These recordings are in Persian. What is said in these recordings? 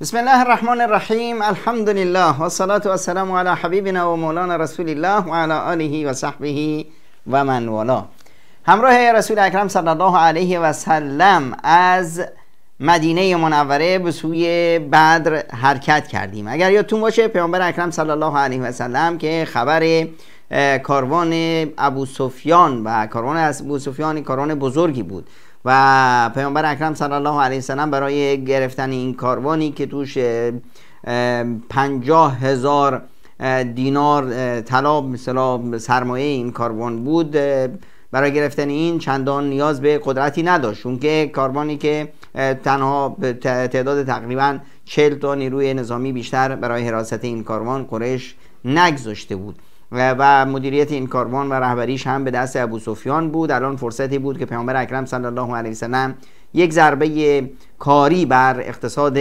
بسم الله الرحمن الرحیم. الحمد لله و الصلاة و السلام علی حبیبنا و مولانا رسول الله و علی آله و صحبه و من والاه. همراه رسول اکرم صلی الله علیه و سلم از مدینه منوره به سوی بدر حرکت کردیم. اگر یادتون باشه پیامبر اکرم صلی الله علیه و سلم که خبر کاروان ابو سفیان و کاروان ابو سفیان کاروان بزرگی بود و پیامبر اکرم صلی الله علیه و سلم برای گرفتن این کاروانی که توش 50,000 دینار طلا مثلا سرمایه این کاروان بود، برای گرفتن این چندان نیاز به قدرتی نداشت، چون که کاروانی که تنها تعداد تقریبا 40 تا نیروی نظامی بیشتر برای حراست این کاروان قریش نگذاشته بود و مدیریت این کاروان و رهبریش هم به دست ابو سفیان بود. الان فرصتی بود که پیامبر اکرم صلی الله علیه و سلم یک ضربه کاری بر اقتصاد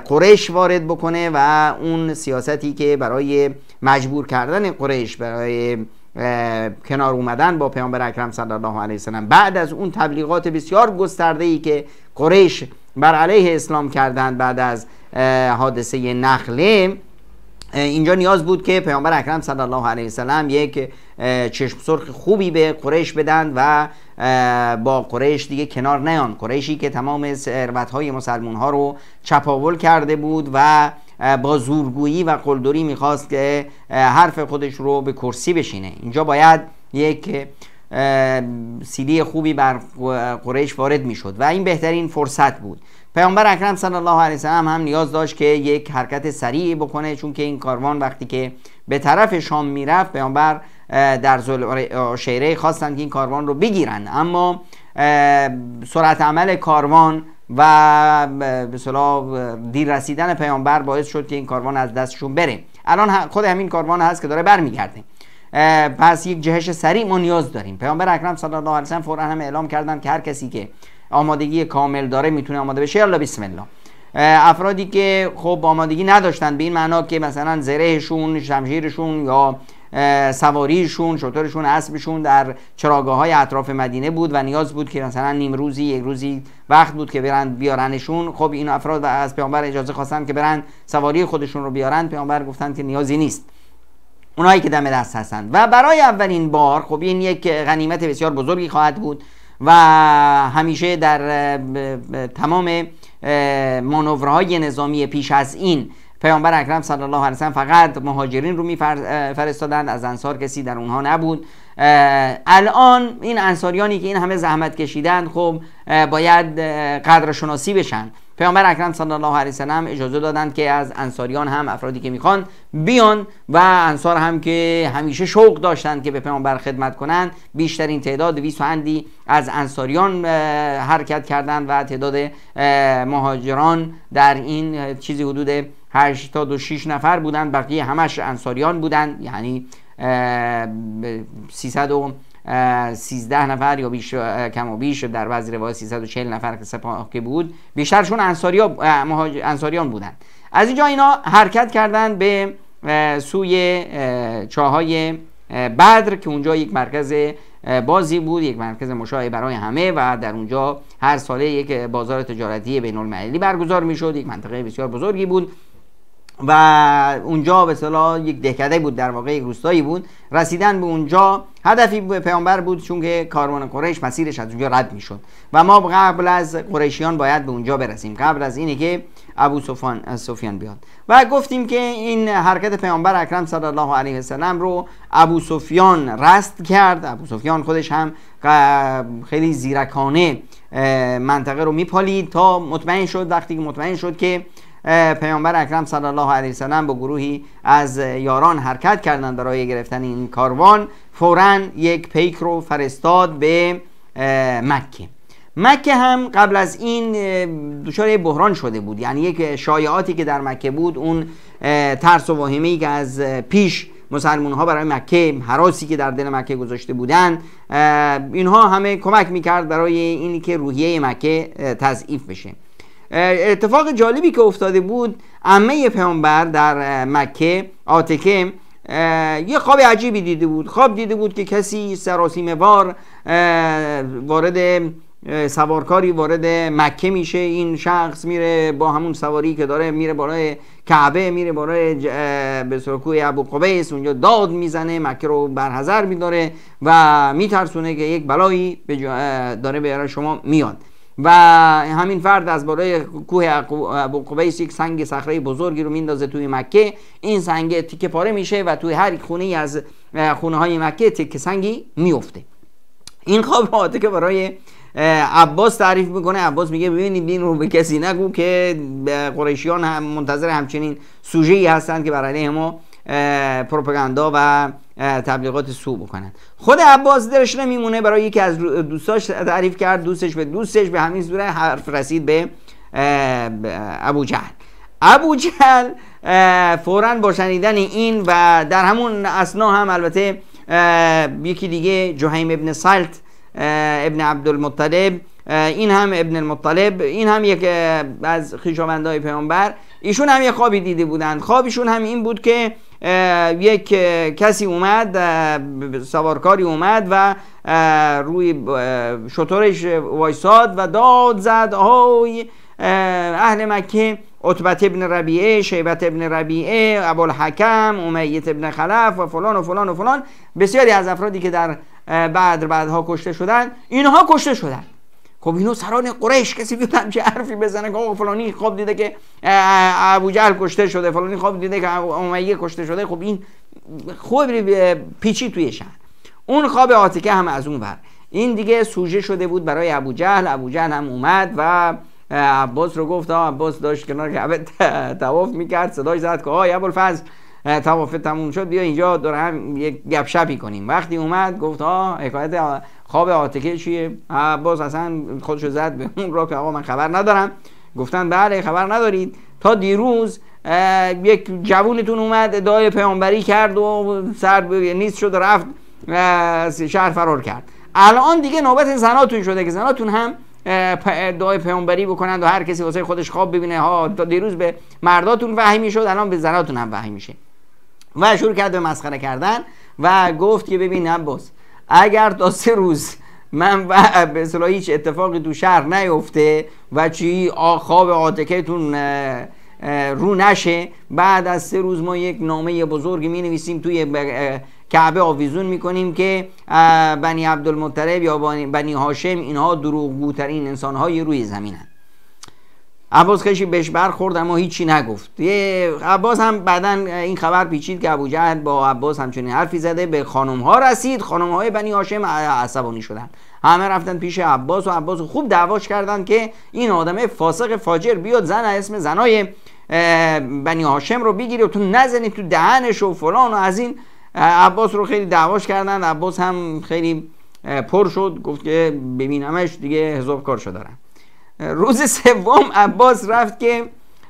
قریش وارد بکنه و اون سیاستی که برای مجبور کردن قریش برای کنار اومدن با پیامبر اکرم صلی الله علیه و سلم بعد از اون تبلیغات بسیار گسترده‌ای که قریش بر علیه اسلام کردند بعد از حادثه نخله، اینجا نیاز بود که پیامبر اکرم صلی الله علیه و سلم یک چشم سرخ خوبی به قریش بدن و با قریش دیگه کنار نیان. قریشی که تمام ثروت‌های مسلمان‌ها رو چپاول کرده بود و با زورگویی و قلدری میخواست که حرف خودش رو به کرسی بشینه. اینجا باید یک سیلی خوبی بر قریش وارد میشد و این بهترین فرصت بود. پیامبر اکرم صلی الله علیه و سلم هم نیاز داشت که یک حرکت سریع بکنه، چون که این کاروان وقتی که به طرف شام میرفت پیامبر در ذوالعشیره خواستند که این کاروان رو بگیرن، اما سرعت عمل کاروان و به اصطلاح دیر رسیدن پیامبر باعث شد که این کاروان از دستشون بره. الان خود همین کاروان هست که داره برمیگرده، پس یک جهش سریع ما نیاز داریم. پیامبر اکرم صلی الله علیه و سلم فوراً هم اعلام کردن که هر کسی که آمادگی کامل داره میتونه آماده بشه. یالا بسم الله. افرادی که خب آمادگی نداشتن به این معنا که مثلا زرهشون، شمشیرشون یا سواریشون، شترشون، اسبشون در چراگاه‌های اطراف مدینه بود و نیاز بود که مثلا نیم روزی یک روزی وقت بود که برن بیارنشون، خب این افراد از پیامبر اجازه خواستن که برن سواری خودشون رو بیارن. پیامبر گفتن که نیازی نیست، اونایی که دم دست هستند. و برای اولین بار خب این یک غنیمت بسیار بزرگی خواهد بود و همیشه در تمام مانورهای نظامی پیش از این پیامبر اکرم صلی الله علیه و سلم فقط مهاجرین رو میفرستادند، از انصار کسی در اونها نبود. الان این انصاریانی که این همه زحمت کشیدند خب باید قدرشناسی بشن. پیامبر اکرم صلی الله علیه و سلم اجازه دادند که از انصاریان هم افرادی که میخوان بیان و انصار هم که همیشه شوق داشتند که به پیامبر خدمت کنند، بیشترین تعداد 200 اندی از انصاریان حرکت کردند و تعداد مهاجران در این چیزی حدود 86 نفر بودند، بقیه همش انصاریان بودند، یعنی 313 نفر یا بیش کم و بیش، در بعضی روایات 340 نفر که سپاه که بود بیشترشون انصاریان بودند. از اینجا اینا حرکت کردند به سوی چاهای بدر که اونجا یک مرکز بازی بود، یک مرکز مشاع برای همه و در اونجا هر ساله یک بازار تجارتی بین المللی برگزار میشد. یک منطقه بسیار بزرگی بود و اونجا به اصطلاح یک دهکده بود، در واقع یک روستایی بود. رسیدن به اونجا هدفی پیامبر بود، چون که کاروان قریش مسیرش از اونجا رد میشد و ما قبل از قریشیان باید به اونجا برسیم، قبل از اینه که ابو سفیان بیاد. و گفتیم که این حرکت پیامبر اکرم صلی الله علیه و سلم رو ابو سفیان رصد کرد. ابو سفیان خودش هم خیلی زیرکانه منطقه رو میپالید تا مطمئن شد، وقتی که مطمئن شد که پیامبر اکرم صلی الله علیه و سلم با گروهی از یاران حرکت کردند برای گرفتن این کاروان، فوراً یک پیک رو فرستاد به مکه هم قبل از این دچار بحران شده بود، یعنی یک شایعاتی که در مکه بود، اون ترس و واهمه‌ای که از پیش مسلمان ها برای مکه، هراسی که در دل مکه گذاشته بودند، اینها همه کمک میکرد برای اینی که روحیه مکه تضعیف بشه. اتفاق جالبی که افتاده بود، عمه پیامبر در مکه، عاتکه، یه خواب عجیبی دیده بود. خواب دیده بود که کسی سراسیمه وار وارد سوارکاری وارد مکه میشه. این شخص میره با همون سواری که داره میره بالای کعبه، میره بالای به کوه ابو قبیس، اونجا داد میزنه، مکه رو برحذر میداره و میترسونه که یک بلایی داره برای شما میاد. و همین فرد از بالای کوه ابو قبیس یک سنگ صخره بزرگی رو میندازه توی مکه. این سنگ تیکه پاره میشه و توی هر خونه از خونه های مکه تیکه سنگی میفته. این خواب عاتکه برای عباس تعریف میکنه. عباس میگه ببینید این رو به کسی نگو که قریشیان هم منتظر همچنین سوژه‌ای هستند که بر علیه ما پروپاگاندا و تبلیغات سو بکنن. خود عباس دلش نمیمونه، برای یکی از دوستاش تعریف کرد، دوستش به همین صورت حرف رسید به ابو جهل. ابو جهل فوراً با شنیدن این و در همون اثنا هم البته یکی دیگه جهیم ابن سلط ابن عبدالمطلب، این هم ابن المطلب، این هم یک از خویشاوندان پیامبر، ایشون هم یک خوابی دیده بودند. خوابشون هم این بود که یک کسی اومد، سوارکاری اومد و روی شترش وایساد و داد زد های اهل مکه، عتبت ابن ربیعه، شیبت ابن ربیعه، ابوالحکم، امیه ابن خلف و فلان و فلان و فلان، بسیاری از افرادی که در بعدها کشته شدن، اینها کشته شدن. خب اینو سران قریش کسی بیاد همچه حرفی بزنه که آقا فلانی خواب دیده که ابوجهل کشته شده، فلانی خواب دیده که امیه کشته شده، خب این خوب پیچی توی شهر. اون خواب عاتکه هم از اون ور، این دیگه سوژه شده بود برای ابوجهل. ابوجهل هم اومد و عباس رو گفت. عباس داشت کنار کعبه طواف میکرد، صداش زد که آی ابوالفضل طواف تموم شد، بیا اینجا دور هم یک گپ شپی کنیم. وقتی اومد گفت حکایت خواب عاتکه چیه؟ عباس اصلا خودشو زد به اون را که آقا من خبر ندارم. گفتن بله خبر ندارید، تا دیروز یک جوونتون اومد ادعای پیامبری کرد و سر نیست شد و رفت شهر فرار کرد. الان دیگه نوبت زناتون شده که زناتون هم ادعای پیامبری بکنند و هر کسی واسه خودش خواب ببینه. تا دیروز به مرداتون وحی میشد، الان به زناتون هم وحی میشه. و شروع کرد به مسخره کردن و گفت که ببین عباس، اگر تا 3 روز من به اصطلاح هیچ اتفاقی تو شهر نیفته و چی خواب عاتکه‌تون رو نشه، بعد از 3 روز ما یک نامه بزرگی می نویسیم توی کعبه آویزون میکنیم که بنی عبدالمطلب یا بنی هاشم اینها دروغگوترین انسانهای روی زمینن. عباس خیلی بهش برخورد اما هیچی نگفت. عباس هم بعداً این خبر پیچید که ابوجهل با عباس همچنین حرفی زده، به خانم ها رسید. خانم های بنی هاشم عصبانی شدن، همه رفتن پیش عباس و عباس خوب دعواش کردن که این آدم فاسق فاجر بیاد زن اسم زنای بنی هاشم رو بگیری و تو نزنی تو دهنش و فلان و از این. عباس رو خیلی دعواش کردن. عباس هم خیلی پر شد، گفت که ببینمش دیگه حساب کارشو دارم. روز سوم عباس رفت که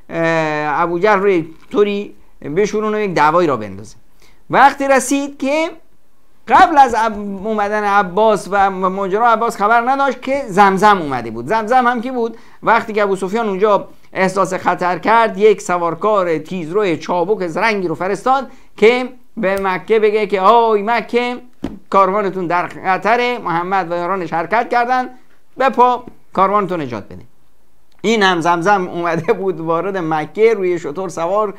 ابوجهل رو طوری بشورون و یک دعوایی را بندازه. وقتی رسید که قبل از اومدن عباس و ماجرا، عباس خبر نداشت که زمزم اومده بود. زمزم هم کی بود؟ وقتی که ابو سفیان اونجا احساس خطر کرد، یک سوارکار تیزرو چابک زرنگی رو فرستاد که به مکه بگه که آی مکه کاروانتون در خطره، محمد و یارانش حرکت کردن، به پا کاروانتون نجات بده. این هم زمزم اومده بود وارد مکه، روی شتر سوار.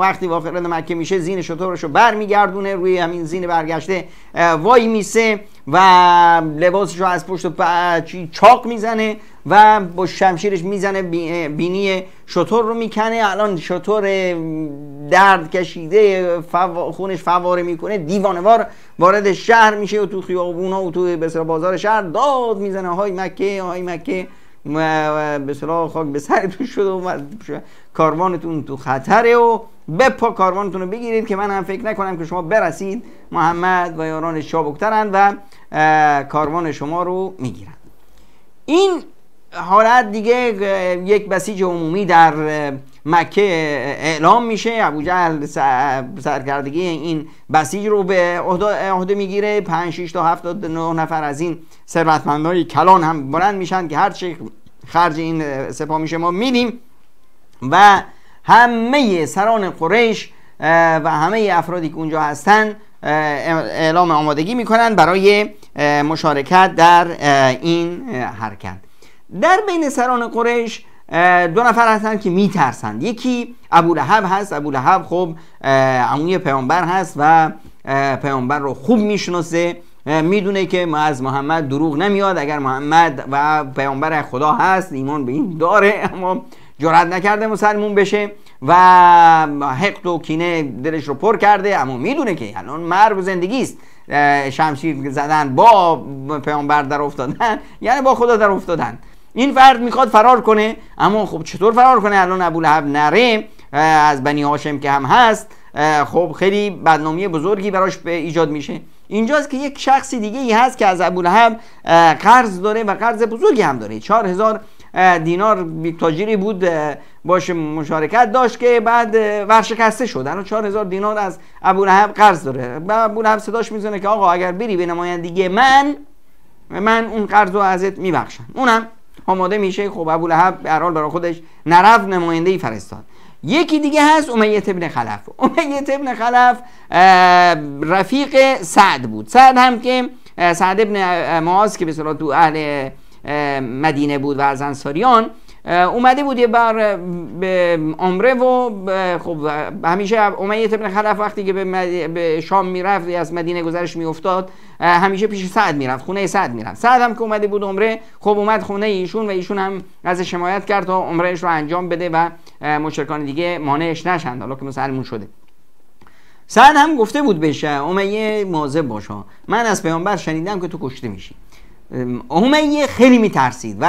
وقتی وارد مکه میشه زین شترش رو برمیگردونه، روی همین زین برگشته وای میسه و لباسش رو از پشت چاق میزنه و با شمشیرش میزنه بینی شتر رو میکنه. الان شتر درد کشیده خونش فواره میکنه، دیوانوار وارد شهر میشه و تو خیابونا و تو بازار شهر داد میزنه های مکه های مکه، به اصطلاح خاک به سرتون شده و کاروانتون تو خطره و بپا کاروانتون رو بگیرید که من هم فکر نکنم که شما برسید، محمد و یارانش چابکترند و کاروان شما رو میگیرن. این حالت دیگه یک بسیج عمومی در مکه اعلام میشه. ابوجهل سرکردگی این بسیج رو به عهده میگیره. 5 6 تا 7 تا 9 نفر از این ثروتمندای کلان هم بلند میشن که هر چه خرج این سپاه میشه ما میدیم و همه سران قریش و همه افرادی که اونجا هستن اعلام آمادگی میکنن برای مشارکت در این حرکت. در بین سران قریش دو نفر هستن که میترسند. یکی ابولهب هست. ابولهب خب عموی پیامبر هست و پیامبر رو خوب میشناسه، میدونه که از محمد دروغ نمیاد. اگر محمد و پیامبر خدا هست ایمان به این داره، اما جرئت نکرده مسلمون بشه و حقد و کینه دلش رو پر کرده، اما میدونه که الان مرگ و زندگی است. شمشیر زدن با پیامبر در افتادن یعنی با خدا در افتادن. این فرد میخواد فرار کنه، اما خب چطور فرار کنه؟ الان ابولهب نره، از بنی هاشم که هم هست، خب خیلی بدنامی بزرگی براش ایجاد میشه. اینجاست که یک شخصی دیگه ای هست که از ابولهب قرض داره و قرض بزرگی هم داره. 4000 دینار تاجری بود باش مشارکت داشت که بعد ورشکسته شد. الان 4000 دینار از ابولهب قرض داره و ابولهب صداش میزنه که آقا اگر بری به نمایندگی من اون قرض رو ازت میبخشم. اونم آماده میشه. خب ابولهب به هر حال برای خودش نرفت، نماینده‌ای فرستاد. یکی دیگه هست امیه ابن خلف. امیه ابن خلف رفیق سعد بود. سعد هم که سعد ابن معاذ که به اصطلاح تو اهل مدینه بود و از انصاریان اومده بود یه بار به عمره و خب همیشه امیه ابن خلف وقتی که به شام میرفت از مدینه گذرش میافتاد همیشه پیش سعد میرفت، خونه سعد میرفت. سعد هم که اومده بود عمره، خب اومد خونه ایشون و ایشون هم ازش حمایت کرد تا عمرهش رو انجام بده و مشرکان دیگه مانعش نشند حالا که مسلمون شده. سعد هم گفته بود بهش امیه مواظب باش، من از پیامبر شنیدم که تو کشته میشی. امیه خیلی میترسید و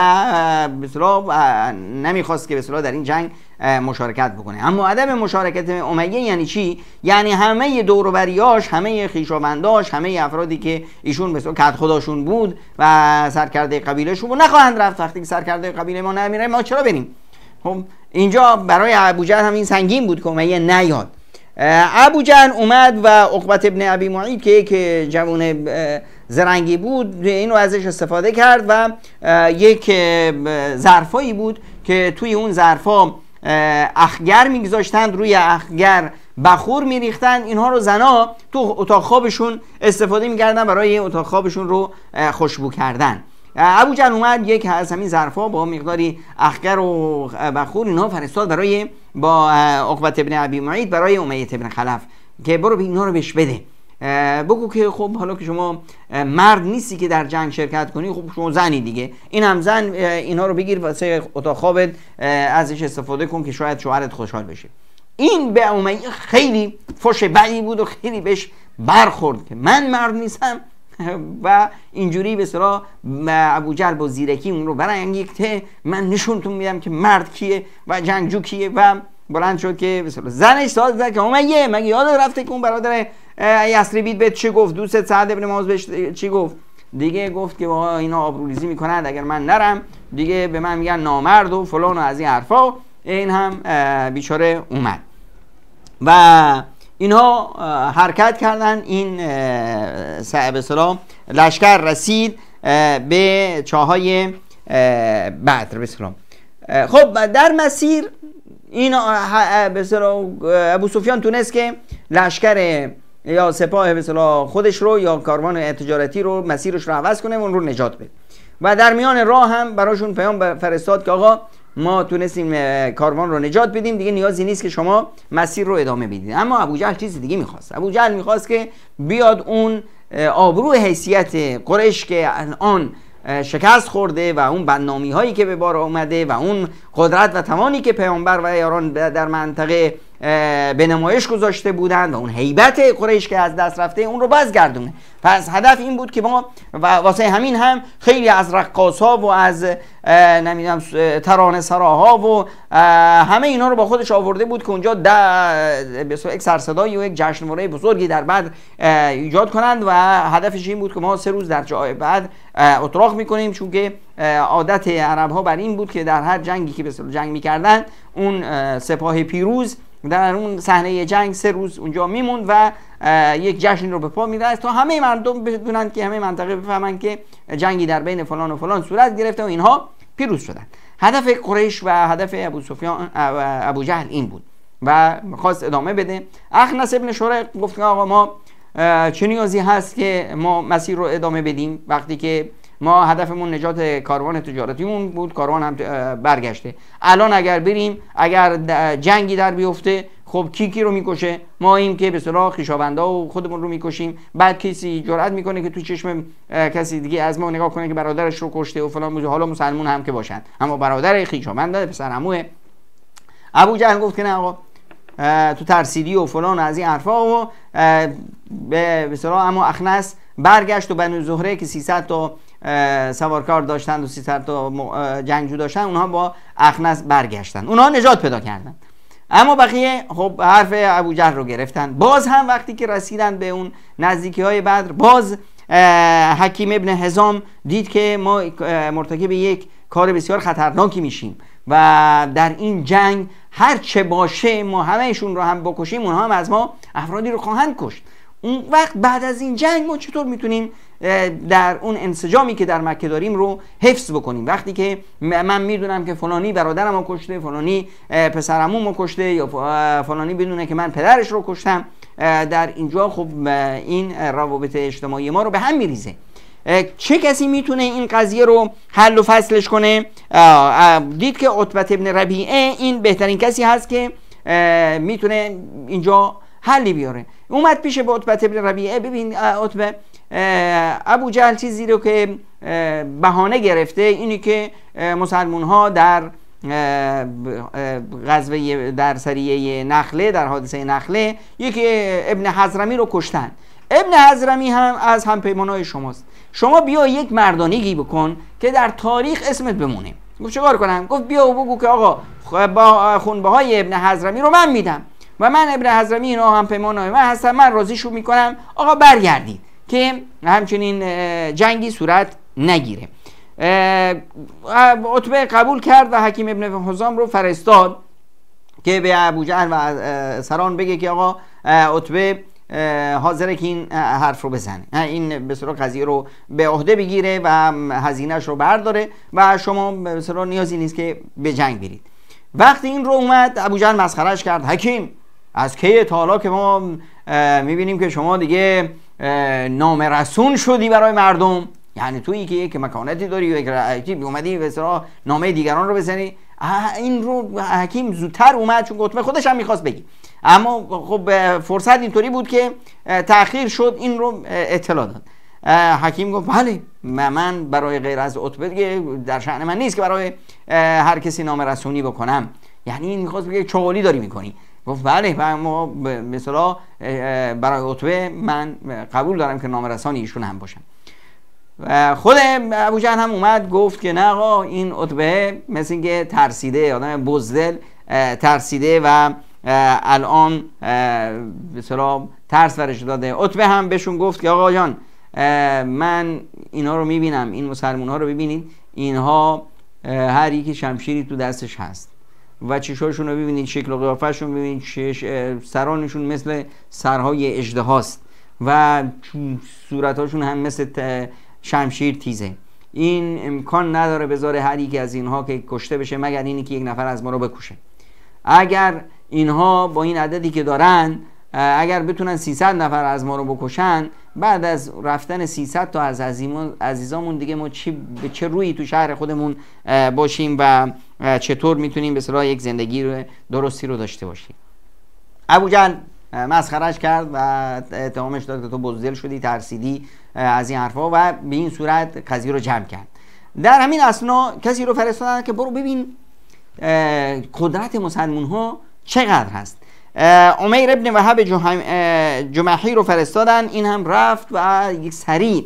به اصطلاح نمیخواست که به اصطلاح در این جنگ مشارکت بکنه. اما عدم مشارکت امیه یعنی چی؟ یعنی همه دور و بریاش، همه خویشاونداش، همه افرادی که ایشون به اصطلاح کد خداشون بود و سرکرده قبیلهشون بود نخواهند رفت. وقتی که سرکرده قبیله ما نمیره ما چرا بریم؟ خب اینجا برای ابوجهل هم این سنگین بود که امیه نیاد. ابوجهل اومد و عقبه ابن ابی معیط که یک جوان زرنگی بود اینو ازش استفاده کرد و یک ظرفایی بود که توی اون ظرفا اخگر میگذاشتن، روی اخگر بخور میریختن، اینها رو زنا تو اتاق خوابشون استفاده میکردن برای اتاق خوابشون رو خوشبو کردن. ابوجهل اومد یک از همین ظرفا با مقداری اخگر و بخور اینها فرستاد برای با عقبه ابن ابی معیط برای امیه ابن خلف که برو اینا رو بهش بده، بگو که خب حالا که شما مرد نیستی که در جنگ شرکت کنی، خب شما زنی دیگه، این هم زن، اینا رو بگیر واسه اتاق خوابت ازش استفاده کن که شاید شوهرت خوشحال بشه. این به امیه خیلی فحش بدی بود و خیلی بهش برخورد که من مرد نیستم و اینجوری به اصطلاح ابوجهل با زیرکی اون رو برانگیخته من نشونتون میدم که مرد کیه و جنگجو کیه و بلند شد که به اصطلاح زنش سوال زد که امیه مگه یاد رفته که اون برادر یثربیت بهت چی گفت؟ دوست سعد ابن معاذ بهش چی گفت؟ دیگه گفت که واقعا اینا آبروریزی میکنند، اگر من نرم دیگه به من میگن نامرد و فلان و از این حرفا. این هم بیچاره اومد و اینها حرکت کردن. این به اصطلاح لشکر رسید به چاهای بدر به اصطلاح. خب در مسیر این به اصطلاح ابو سفیان تونست که لشکر یا سپاه به اصطلاح خودش رو یا کاروان تجارتی رو مسیرش رو عوض کنه و اون رو نجات بده و در میان راه هم براشون پیام فرستاد که آقا ما تونستیم کاروان رو نجات بدیم، دیگه نیازی نیست که شما مسیر رو ادامه بدید. اما ابوجهل چیز دیگه میخواست. ابوجهل میخواست که بیاد اون آبرو حیثیت قریش که الان شکست خورده و اون بدنامی هایی که به بار آمده و اون قدرت و توانی که پیامبر و یاران در منطقه به نمایش گذاشته بودند و اون هیبت قریش که از دست رفته اون رو بازگردونه. پس هدف این بود که ما واسه همین هم خیلی از رقاص‌ها و از نمیدونم ترانه سراها و همه اینا رو با خودش آورده بود که اونجا یک سرصدایی و یک جشنواره بزرگی در بدر ایجاد کنند و هدفش این بود که ما 3 روز در جای بدر اتراق میکنیم، چون که عادت عرب ها بر این بود که در هر جنگی که به جنگ میکردن اون سپاه پیروز در اون صحنه جنگ 3 روز اونجا میموند و یک جشن رو به پا می‌رفت تا همه مردم بدونن که همه منطقه بفهمن که جنگی در بین فلان و فلان صورت گرفته و اینها پیروز شدن. هدف قریش و هدف ابوجهل این بود و خواست ادامه بده. اخنس ابن شریق گفت آقا ما چه نیازی هست که ما مسیر رو ادامه بدیم وقتی که ما هدفمون نجات کاروان تجارتیمون بود، کاروان هم برگشته. الان اگر بریم، اگر جنگی در بیفته، خب کی رو میکشه؟ ما ایم که به اصطلاح خویشاوندا و خودمون رو میکشیم. بعد کسی جرئت میکنه که تو چشم کسی دیگه از ما نگاه کنه که برادرش رو کشته و فلان، حالا مسلمون هم که باشن، اما برادر خویشاوند پسر عموه. ابو جهل گفت که نه آقا، تو ترسیدی و فلان از این حرفا و به اصطلاح اما اخنس برگشت و بنو زهره که 300 تا سوارکار داشتند و 300 تا جنگجو داشتن، اونها با اخنس برگشتن، اونها نجات پیدا کردن. اما بقیه خب حرف ابو جهل رو گرفتن. باز هم وقتی که رسیدن به اون نزدیکی های بدر، باز حکیم ابن حزام دید که ما مرتکب یک کار بسیار خطرناکی میشیم و در این جنگ هر چه باشه ما همهشون رو هم بکشیم، اونها هم از ما افرادی رو خواهند کشت. اون وقت بعد از این جنگ ما چطور میتونیم در اون انسجامی که در مکه داریم رو حفظ بکنیم؟ وقتی که من میدونم که فلانی برادرم رو کشته، فلانی پسرمون رو کشته، یا فلانی بدونه که من پدرش رو کشتم، در اینجا خب این روابط اجتماعی ما رو به هم میریزه. چه کسی میتونه این قضیه رو حل و فصلش کنه؟ دید که عتبه ابن ربیعه این بهترین کسی هست که میتونه اینجا حلی بیاره. اومد پیش به عتبه ابن ربیعه. ببین عتبه، ابو جهل چیزی رو که بهانه گرفته اینی که مسلمون ها در غزوه در سریه نخله، در حادثه نخله، یکی ابن حضرمی رو کشتن. ابن حضرمی هم از همپیمانای شماست. شما بیا یک مردانگی بکن که در تاریخ اسمت بمونه. گفت چیکار کنم؟ گفت بیا و بگو که آقا با خونبه های ابن حضرمی رو من میدم و من ابن حضرمی اینا همپیمانای من هستم، من راضیشون میکنم، آقا برگردید که همچنین جنگی صورت نگیره. عتبه قبول کرد و حکیم ابن حزام رو فرستاد که به ابو جهل و سران بگه که آقا عتبه حاضره که این حرف رو بزنه، این به اصطلاح قضیه رو به عهده بگیره و هزینه‌اش رو برداره و شما به اصطلاح نیازی نیست که به جنگ برید. وقتی این رو اومد، ابو جهل مسخرهش کرد. حکیم، از کی تا حالا که ما میبینیم که شما دیگه نامرسون شدی برای مردم؟ یعنی تویی که یک مکانتی داری و یک رعیتی اومدی به اصطلاح نامه دیگران رو بزنی؟ این رو حکیم زودتر اومد، چون عتبه خودش هم میخواست بگی، اما خب فرصت اینطوری بود که تأخیر شد، این رو اطلاع داد. حکیم گفت بله، من برای غیر از عتبه دیگه در شأن من نیست که برای هر کسی نامه رسونی بکنم. یعنی این میخواست بگه چغالی داری میکنی. گفت بله، اما مثلا برای عتبه من قبول دارم که نامه رسانی ایشون هم باشم. خود ابو جهل هم اومد گفت که نه آقا، این عتبه مثل اینکه ترسیده، آدم بزدل ترسیده و الان به اصطلاح ترس ورش داده. عتبه هم بهشون گفت که آقا جان، من اینا رو میبینم، این مسلمان ها رو ببینید، اینها هر یکی شمشیری تو دستش هست و چشاشون رو ببینید، شکل و قیافه‌شون ببینید، سرانشون مثل سرهای اژدهاست و صورتاشون هم مثل شمشیر تیزه. این امکان نداره بذاره هر یکی از اینها که کشته بشه مگر اینی که یک نفر از ما رو بکشه. اگر اینها با این عددی که دارن، اگر بتونن 300 نفر از ما رو بکشن، بعد از رفتن 300 تا از عزیزامون دیگه ما به چه روی تو شهر خودمون باشیم و چطور میتونیم به اصطلاح یک زندگی درستی رو داشته باشیم؟ ابو جهل مسخرهش کرد و اتهامش داد که تو بزدل شدی، ترسیدی از این حرفا و به این صورت قضیه رو جمع کرد. در همین اثنا کسی رو فرستادن که برو ببین قدرت مسلمون ها چقدر هست. عمیر ابن وهب جمحی رو فرستادن. این هم رفت و یک سریع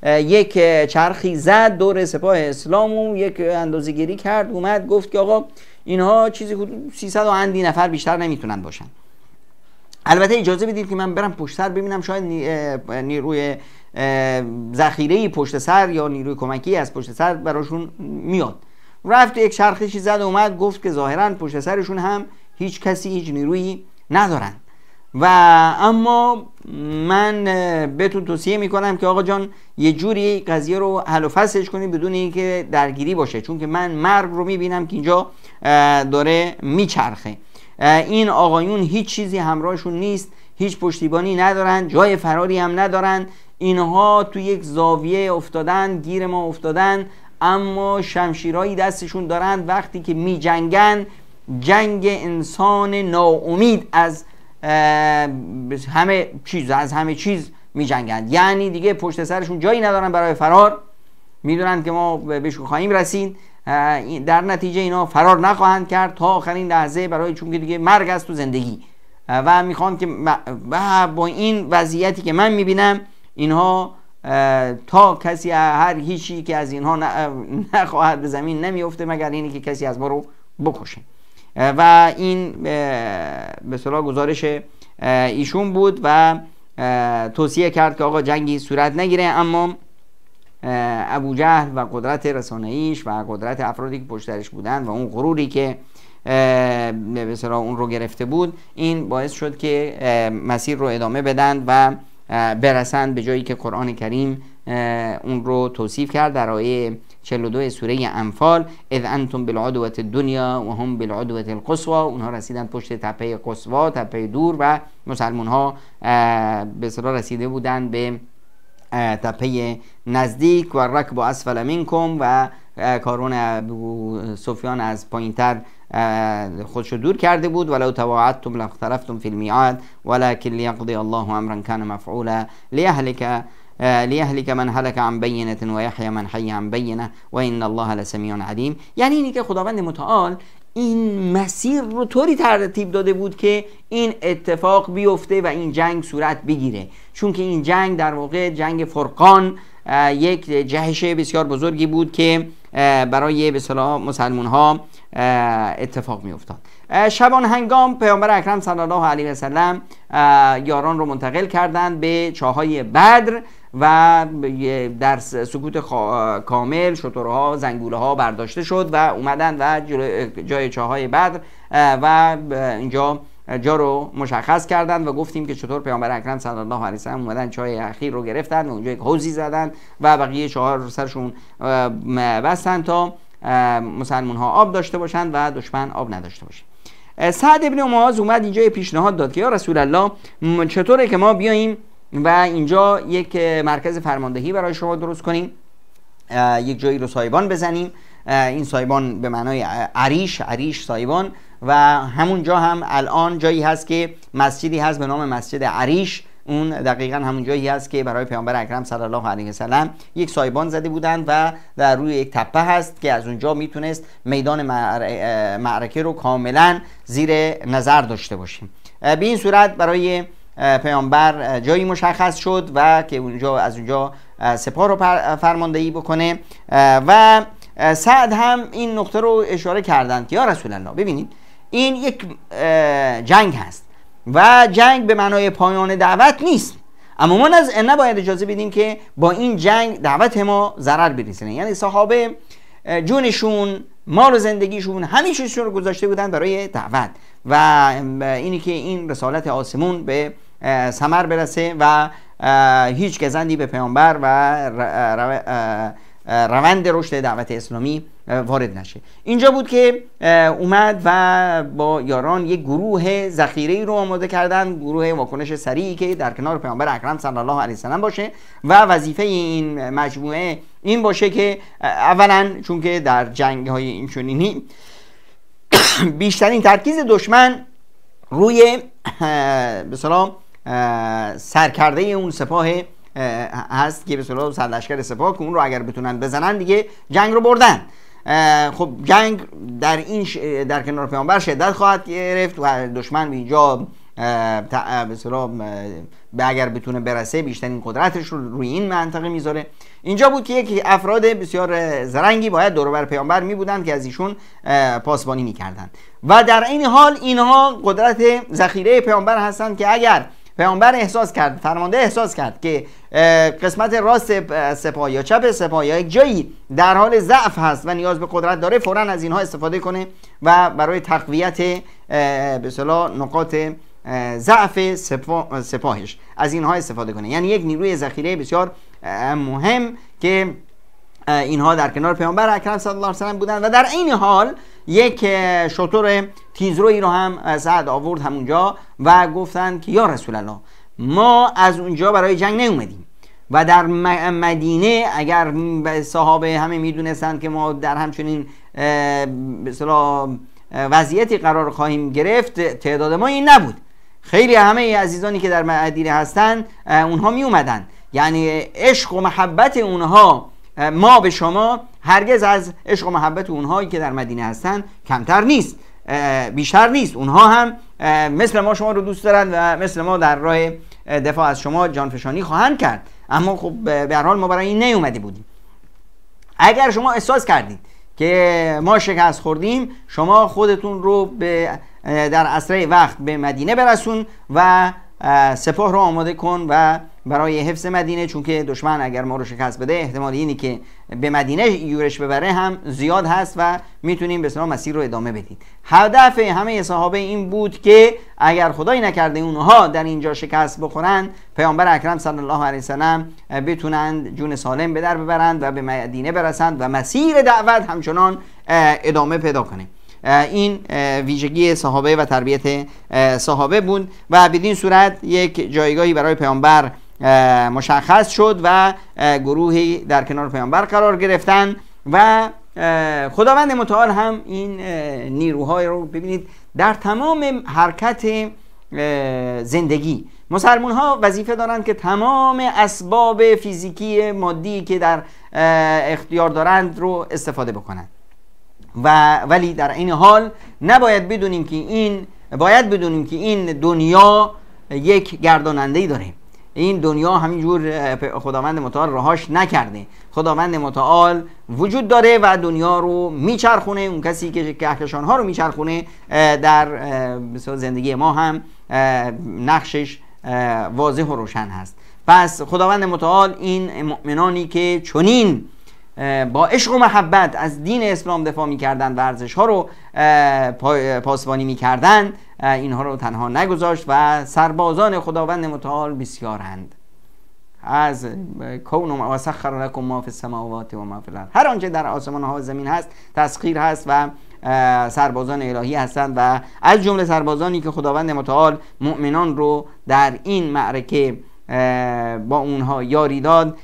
یک چرخی زد دور سپاه اسلام و یک اندازه‌گیری کرد. اومد گفت که آقا اینها چیزی حدود 300 و اندی نفر بیشتر نمیتونن باشن. البته اجازه بدید که من برم پشت سر ببینم شاید نیروی ذخیره‌ای پشت سر یا نیروی کمکی از پشت سر براشون میاد. رفت یک چرخشی زد و اومد گفت که ظاهراً پشت سرشون هم هیچ کسی هیچ نیرویی ندارن و اما من بهتون توصیه میکنم که آقا جان یه جوری قضیه رو حل و فصلش کنید بدون اینکه درگیری باشه، چون که من مرگ رو میبینم که اینجا داره میچرخه. این آقایون هیچ چیزی همراهشون نیست، هیچ پشتیبانی ندارن، جای فراری هم ندارن. اینها تو یک زاویه افتادن، گیر ما افتادن، اما شمشیرهایی دستشون دارن. وقتی که می جنگن، جنگ انسان ناامید از همه چیز می جنگن. یعنی دیگه پشت سرشون جایی ندارن برای فرار، میدونن که ما بهش خواهیم رسید. در نتیجه اینا فرار نخواهند کرد تا آخرین لحظه، برای چون که دیگه مرگ است تو زندگی. و میخوان که با این وضعیتی که من میبینم، اینها تا کسی هیچی که از اینها نخواهد به زمین نمیفته مگر اینی که کسی از ما رو بکشه. و این به اصطلاح گزارش ایشون بود و توصیه کرد که آقا جنگی صورت نگیره. اما ابو جهل و قدرت رسانه‌ایش و قدرت افرادی که پشتش بودن و اون غروری که به اصطلاح اون رو گرفته بود، این باعث شد که مسیر رو ادامه بدن و برسند به جایی که قرآن کریم اون رو توصیف کرد در آیه 42 سوره انفال: اذ انتم بالعدوة الدنیا و هم بالعدوة القصوى. اونها رسیدن پشت تپه قصوا، تپه دور، و مسلمان ها به اصطلاح رسیده بودن به تپه نزدیک. و رکب اسفل منکم، و کاروان ابو سفیان از پایینتر خودشو دور کرده بود. ولو تواعدتم لاختلفتم فی المیعاد ولکن لیقضی الله امرا کان مفعولا لیهلک من هلک عن بینة و یحیی من حی عن بینة و ان الله لسمیع علیم. یعنی اینی که خداوند متعال این مسیر رو طوری ترتیب داده بود که این اتفاق بیفته و این جنگ صورت بگیره. چون که این جنگ در واقع جنگ فرقان یک جهش بسیار بزرگی بود که برای به اصطلاح مسلمان ها اتفاق می افتاد. شبان هنگام پیامبر اکرم صلی الله علیه و سلم یاران رو منتقل کردند به چاهای بدر و در سکوت کامل شترها، زنگوله ها برداشته شد و اومدن و جای چاهای بدر و اینجا جا رو مشخص کردند و گفتیم که چطور پیامبر اکرم صلی الله علیه و سلم اومدن چای اخیر رو گرفتن و اونجا یک حوضی زدن و بقیه چاها سرشون بستن تا مسلمان ها آب داشته باشند و دشمن آب نداشته باشه. سعد ابن معاذ اومد اینجا پیشنهاد داد که یا رسول الله، چطوره که ما بیاییم و اینجا یک مرکز فرماندهی برای شما درست کنیم، یک جایی رو سایبان بزنیم. این سایبان به معنای عریش سایبان، و همونجا هم الان جایی هست که مسجدی هست به نام مسجد عریش. اون دقیقاً همون جایی هست که برای پیامبر اکرم صلی الله علیه و سلم یک سایبان زده بودند و در روی یک تپه هست که از اونجا میتونست میدان معرکه رو کاملا زیر نظر داشته باشیم. به این صورت برای پیامبر جایی مشخص شد و که از اونجا سپاه رو فرماندهی بکنه. و سعد هم این نقطه رو اشاره کردند که یا رسول الله، ببینید این یک جنگ هست و جنگ به معنای پایان دعوت نیست، اما ما نباید اجازه بدیم که با این جنگ دعوت ما ضرر برسونه. یعنی صحابه جونشون، مال و زندگیشون، همه چیزشون رو گذاشته بودن برای دعوت و اینی که این رسالت آسمون به ثمر برسه و هیچ گزندی به پیامبر و روند رشد دعوت اسلامی وارد نشه. اینجا بود که اومد و با یاران یک گروه ذخیره‌ای رو آماده کردن، گروه واکنش سریعی که در کنار پیامبر اکرم صلی الله علیه و سلم باشه و وظیفه این مجموعه این باشه که اولا چون که در جنگ‌های این چنینی بیشترین ترکیز دشمن روی به اصطلاح سرکرده اون سپاه هست که به اصطلاح سرلشکر سپاه، که اون رو اگر بتونن بزنن دیگه جنگ رو بردن. خب جنگ در کنار پیامبر شدت خواهد گرفت و دشمن به اینجا به اصطلاح اگر بتونه برسه بیشترین قدرتش رو روی این منطقه میذاره. اینجا بود که یک افراد بسیار زرنگی باید دور و بر پیامبر می بودن که از ایشون پاسبانی میکردن و در این حال اینها قدرت ذخیره پیامبر هستند که اگر پیامبر احساس کرد، فرمانده احساس کرد که قسمت راست سپاه یا چپ سپاه یا یک جایی در حال ضعف هست و نیاز به قدرت داره، فوراً از اینها استفاده کنه و برای تقویت به اصطلاح نقاط ضعف سپاهش از اینها استفاده کنه. یعنی یک نیروی ذخیره بسیار مهم که اینها در کنار پیامبر اکرم صلی الله علیه و سلم بودن و در این حال یک شتر تیزرویی رو هم سعد آورد همونجا و گفتند که یا رسول الله ما از اونجا برای جنگ نیومدیم و در مدینه اگر صحابه همه میدونستند که ما در همچنین به اصطلاح وضعیتی قرار خواهیم گرفت، تعداد ما این نبود. خیلی همه عزیزانی که در مدینه هستند اونها می اومدن، یعنی عشق و محبت اونها ما به شما هرگز از عشق و محبت اونهایی که در مدینه هستند کمتر نیست، بیشتر نیست. اونها هم مثل ما شما رو دوست دارند و مثل ما در راه دفاع از شما جانفشانی خواهند کرد، اما خب به هر حال ما برای این نیومده بودیم. اگر شما احساس کردید که ما شکست خوردیم، شما خودتون رو در اسرع وقت به مدینه برسون و سپاه رو آماده کن و برای حفظ مدینه، چون که دشمن اگر ما رو شکست بده احتمال اینی که به مدینه یورش ببره هم زیاد هست و میتونیم به اصطلاح مسیر رو ادامه بدیم. هدف همه صحابه این بود که اگر خدایی نکرده اونها در اینجا شکست بخورن، پیامبر اکرم صلی الله علیه وسلم بتونند جون سالم به در ببرند و به مدینه برسند و مسیر دعوت همچنان ادامه پیدا کنه. این ویژگی صحابه و تربیت صحابه بود و بدین صورت یک جایگاهی برای پیامبر مشخص شد و گروهی در کنار پیامبر قرار گرفتن و خداوند متعال هم این نیروهای رو ببینید در تمام حرکت زندگی مسلمان ها وظیفه دارند که تمام اسباب فیزیکی مادی که در اختیار دارند رو استفاده بکنند ولی در این حال باید بدونیم که این دنیا یک گرداننده‌ای داره. این دنیا همینجور خداوند متعال رهاش نکرده. خداوند متعال وجود داره و دنیا رو میچرخونه. اون کسی که کهکشان‌ها رو میچرخونه در زندگی ما هم نقشش واضح و روشن هست. پس خداوند متعال این مؤمنانی که چنین با عشق و محبت از دین اسلام دفاع می‌کردن و ارزش‌ها رو پاسبانی می‌کردن، اینها رو تنها نگذاشت و سربازان خداوند متعال بسیارند. از کون و سخر لکم ما فی السماوات و ما فی الارض، هر آنچه در آسمان ها و زمین هست تسخیر هست و سربازان الهی هستند و از جمله سربازانی که خداوند متعال مؤمنان رو در این معرکه با اونها یاری داد،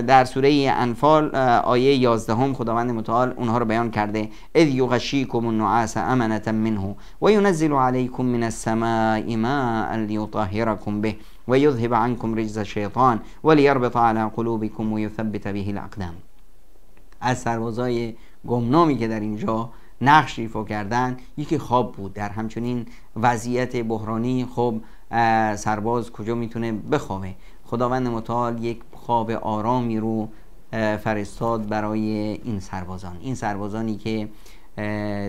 در سوره انفال آیه 11 خداوند متعال اونها رو بیان کرده: اذ یغشیکم النعاس امنة منه و ینزل علیکم من السماء ماء لیطهرکم به و یذهب عنکم رجز الشیطان ولیربط علی قلوبکم و یثبت به الاقدام. از سربازای گمنامی که در اینجا نقش ایفا کردن یکی خواب بود. در همچنین وضعیت بحرانی خب سرباز کجا میتونه بخوابه؟ خداوند متعال یک خواب آرامی رو فرستاد برای این سربازانی که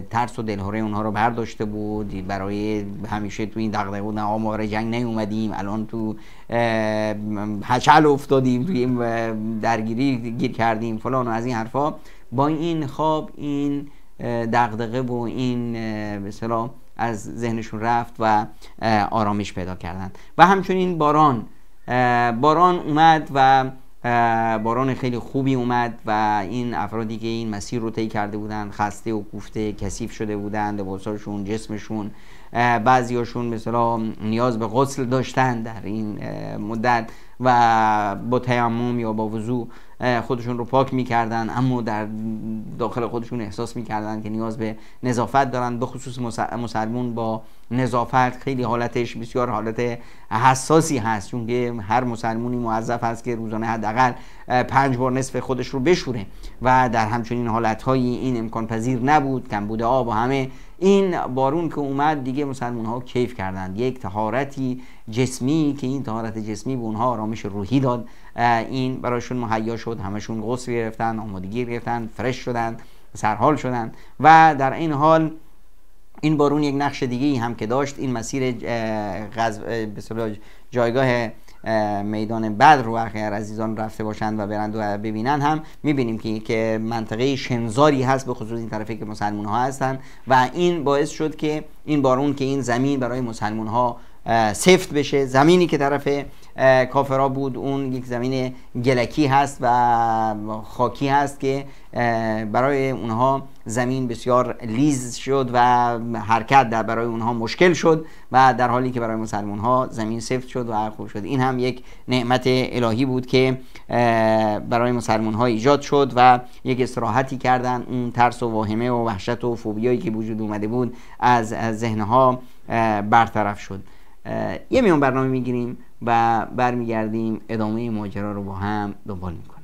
ترس و دلهره اونها رو برداشته بود، برای همیشه تو این دغدغه بود ما برای جنگ نیومدیم، الان تو هچل افتادیم، توی درگیری گیر کردیم فلان و از این حرفا. با این خواب این دغدغه و این به اصطلاح از ذهنشون رفت و آرامش پیدا کردن. و همچنین باران اومد و باران خیلی خوبی اومد و این افرادی که این مسیر رو طی کرده بودن خسته و کوفته کثیف شده بودن، لباساشون، جسمشون، بعضیاشون مثلا نیاز به غسل داشتن در این مدت و با تیمم یا با وضو خودشون رو پاک میکردن، اما در داخل خودشون احساس میکردن که نیاز به نظافت دارن. به خصوص مسلمون با نظافت خیلی حالتش بسیار حالت حساسی هست، چون که هر مسلمونی موظف هست که روزانه حداقل 5 بار نصف خودش رو بشوره و در همچنین حالتهایی این امکان پذیر نبود. کمبود آب و همه این بارون که اومد دیگه مسلمان ها کیف کردند. یک طهارتی جسمی که این طهارت جسمی به اونها آرامش روحی داد، این براشون مهیا شد. همشون غسل گرفتن، آمادگی گرفتن، فرش شدن، سرحال شدن. و در این حال این بارون یک نقش دیگه هم که داشت، این مسیر جایگاه میدان بدر رو اگر عزیزان رفته باشند و برند و ببینن هم میبینیم که منطقه شنزاری هست به خصوص این طرفی که مسلمان ها هستن و این باعث شد که این بارون که این زمین برای مسلمان ها سفت بشه، زمینی که طرف کافرها بود اون یک زمین گلکی هست و خاکی هست که برای اونها زمین بسیار لیز شد و حرکت در برای اونها مشکل شد، و در حالی که برای مسلمان ها زمین سفت شد و خوب شد. این هم یک نعمت الهی بود که برای مسلمان ها ایجاد شد و یک استراحتی کردن. اون ترس و واهمه و وحشت و فوبیایی که وجود اومده بود از ذهنها برطرف شد. یه میون برنامه میگیریم و برمیگردیم ادامه ماجرا رو با هم دنبال میکنیم.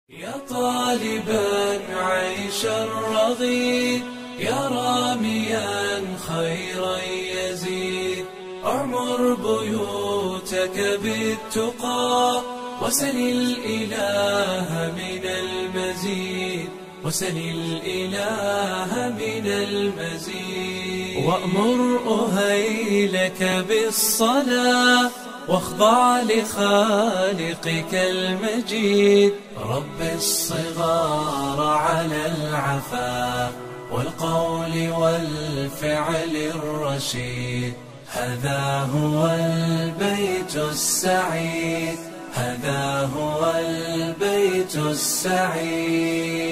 يا طالبا عيش الرغيد يا راميا خيرا يزيد اعمر بيوتك بالتقى وسل الإله من المزيد وسل الإله من المزيد وأمر أهيلك بالصلاة واخضع لخالقك المجيد رب الصغار على العفاف والقول والفعل الرشيد هذا هو البيت السعيد هذا هو البيت السعيد.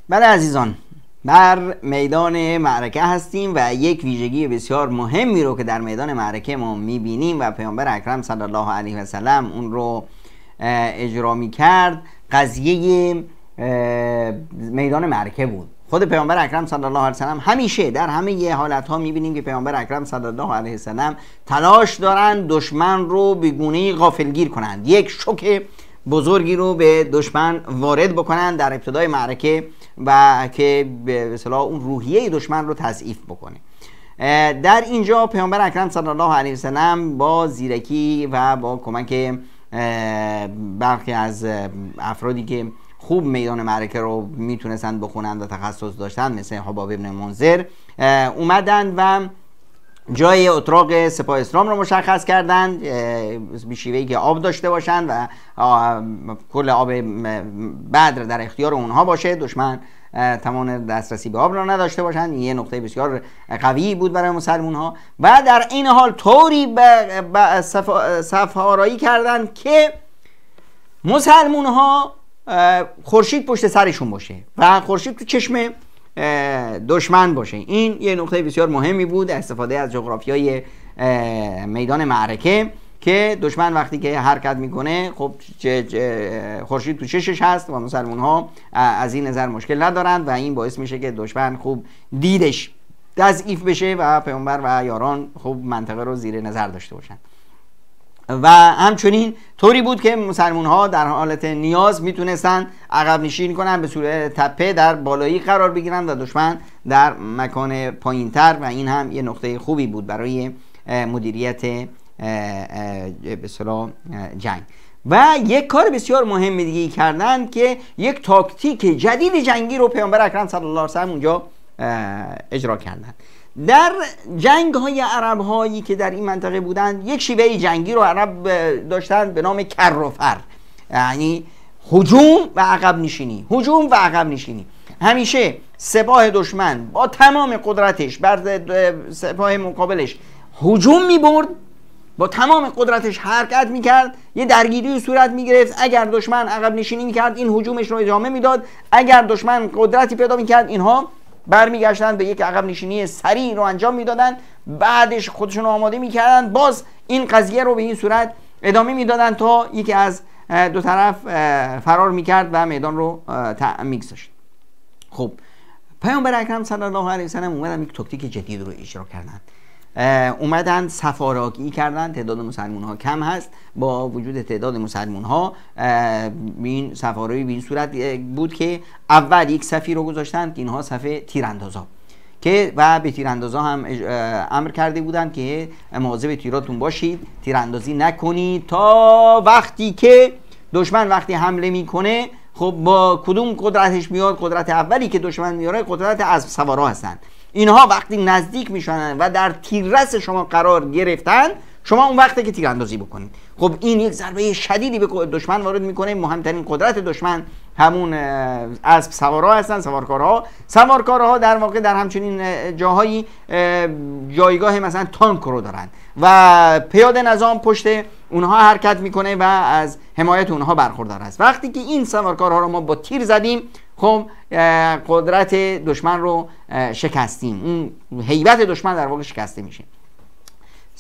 بله عزیزان، بر میدان معرکه هستیم و یک ویژگی بسیار مهمی رو که در میدان معرکه ما میبینیم و پیامبر اکرم صلی الله علیه و سلم اون رو اجرا میکرد، قضیه میدان معرکه بود. خود پیامبر اکرم صلی الله علیه و سلم همیشه در همه حالت ها میبینیم که پیامبر اکرم صلی الله علیه و سلم تلاش دارن دشمن رو به گونه‌ای غافلگیر کنند، یک شوک بزرگی رو به دشمن وارد بکنن در ابتدای معرکه و که به اصطلاح اون روحیه دشمن رو تضعیف بکنه. در اینجا پیامبر اکرم صلی الله علیه و سلم با زیرکی و با کمک برخی از افرادی که خوب میدان معرکه رو میتونستند بخونند و تخصص داشتن مثل حباب ابن منذر اومدن و جای اتراق سپاه اسلام رو مشخص کردند به شیوهی که آب داشته باشند و کل آب بدر در اختیار اونها باشه، دشمن توان دسترسی به آب را نداشته باشند. یه نقطه بسیار قوی بود برای مسلمان ها و در این حال طوری صف آرایی کردند که مسلمان ها خورشید پشت سرشون باشه و خورشید تو چشم دشمن باشه. این یه نقطه بسیار مهمی بود، استفاده از جغرافیای میدان معرکه که دشمن وقتی که حرکت میکنه خب خورشید تو چشش هست و مسلمان ها از این نظر مشکل ندارند و این باعث میشه که دشمن خوب دیدش تضعیف بشه و پیامبر و یاران خوب منطقه رو زیر نظر داشته باشند. و همچنین طوری بود که مسلمان ها در حالت نیاز میتونستن عقب نشینی کنن، به صورت تپه در بالایی قرار بگیرن و دشمن در مکان پایینتر، و این هم یه نقطه خوبی بود برای مدیریت به اصطلاح جنگ. و یک کار بسیار مهم دیگه کردن که یک تاکتیک جدید جنگی رو پیامبر اکرم صلی الله علیه و سلم اونجا اجرا کردن. در جنگ های عرب هایی که در این منطقه بودند یک شیوه جنگی رو عرب داشتن به نام کر و فر، یعنی هجوم و عقب نشینی، هجوم و عقب نشینی. همیشه سپاه دشمن با تمام قدرتش بر سپاه مقابلش هجوم می‌برد، با تمام قدرتش حرکت می‌کرد، یه درگیری صورت می‌گرفت. اگر دشمن عقب نشینی می‌کرد این هجومش رو ادامه میداد، اگر دشمن قدرتی پیدا می‌کرد اینها برمیگشتن به یک عقب نشینی سریع رو انجام میدادن، بعدش خودشون رو آماده میکردن، باز این قضیه رو به این صورت ادامه میدادن تا یکی از دو طرف فرار میکرد و میدان رو میگذاشت. خب پیامبر اکرم صلی الله علیه و سلم اومدن یک تاکتیک جدید رو اجرا کردن، اومدن صف آرایی کردن. تعداد مسلمان ها کم هست، با وجود تعداد مسلمان ها این صف آرایی به این صورت بود که اول یک صفی رو گذاشتن که اینها صف تیراندازا که و به تیراندازا هم امر کرده بودن که مواظب تیراتون باشید، تیراندازی نکنید تا وقتی که دشمن وقتی حمله میکنه خب با کدوم قدرتش میاد، قدرت اولی که دشمن میاره قدرت اسب سوارا هستن. اینها وقتی نزدیک میشن و در تیررس شما قرار گرفتن شما اون وقته که تیراندازی بکنید. خب این یک ضربه شدیدی به دشمن وارد میکنه. مهمترین قدرت دشمن همون اسب سوارا هستن، سوارکارها در واقع در همچنین جاهایی جایگاه مثلا تانک رو دارن و پیاده نظام پشت اونها حرکت میکنه و از حمایت اونها برخوردار است. وقتی که این سوارکارها رو ما با تیر زدیم، خب قدرت دشمن رو شکستیم، اون هیبت دشمن در واقع شکسته میشه.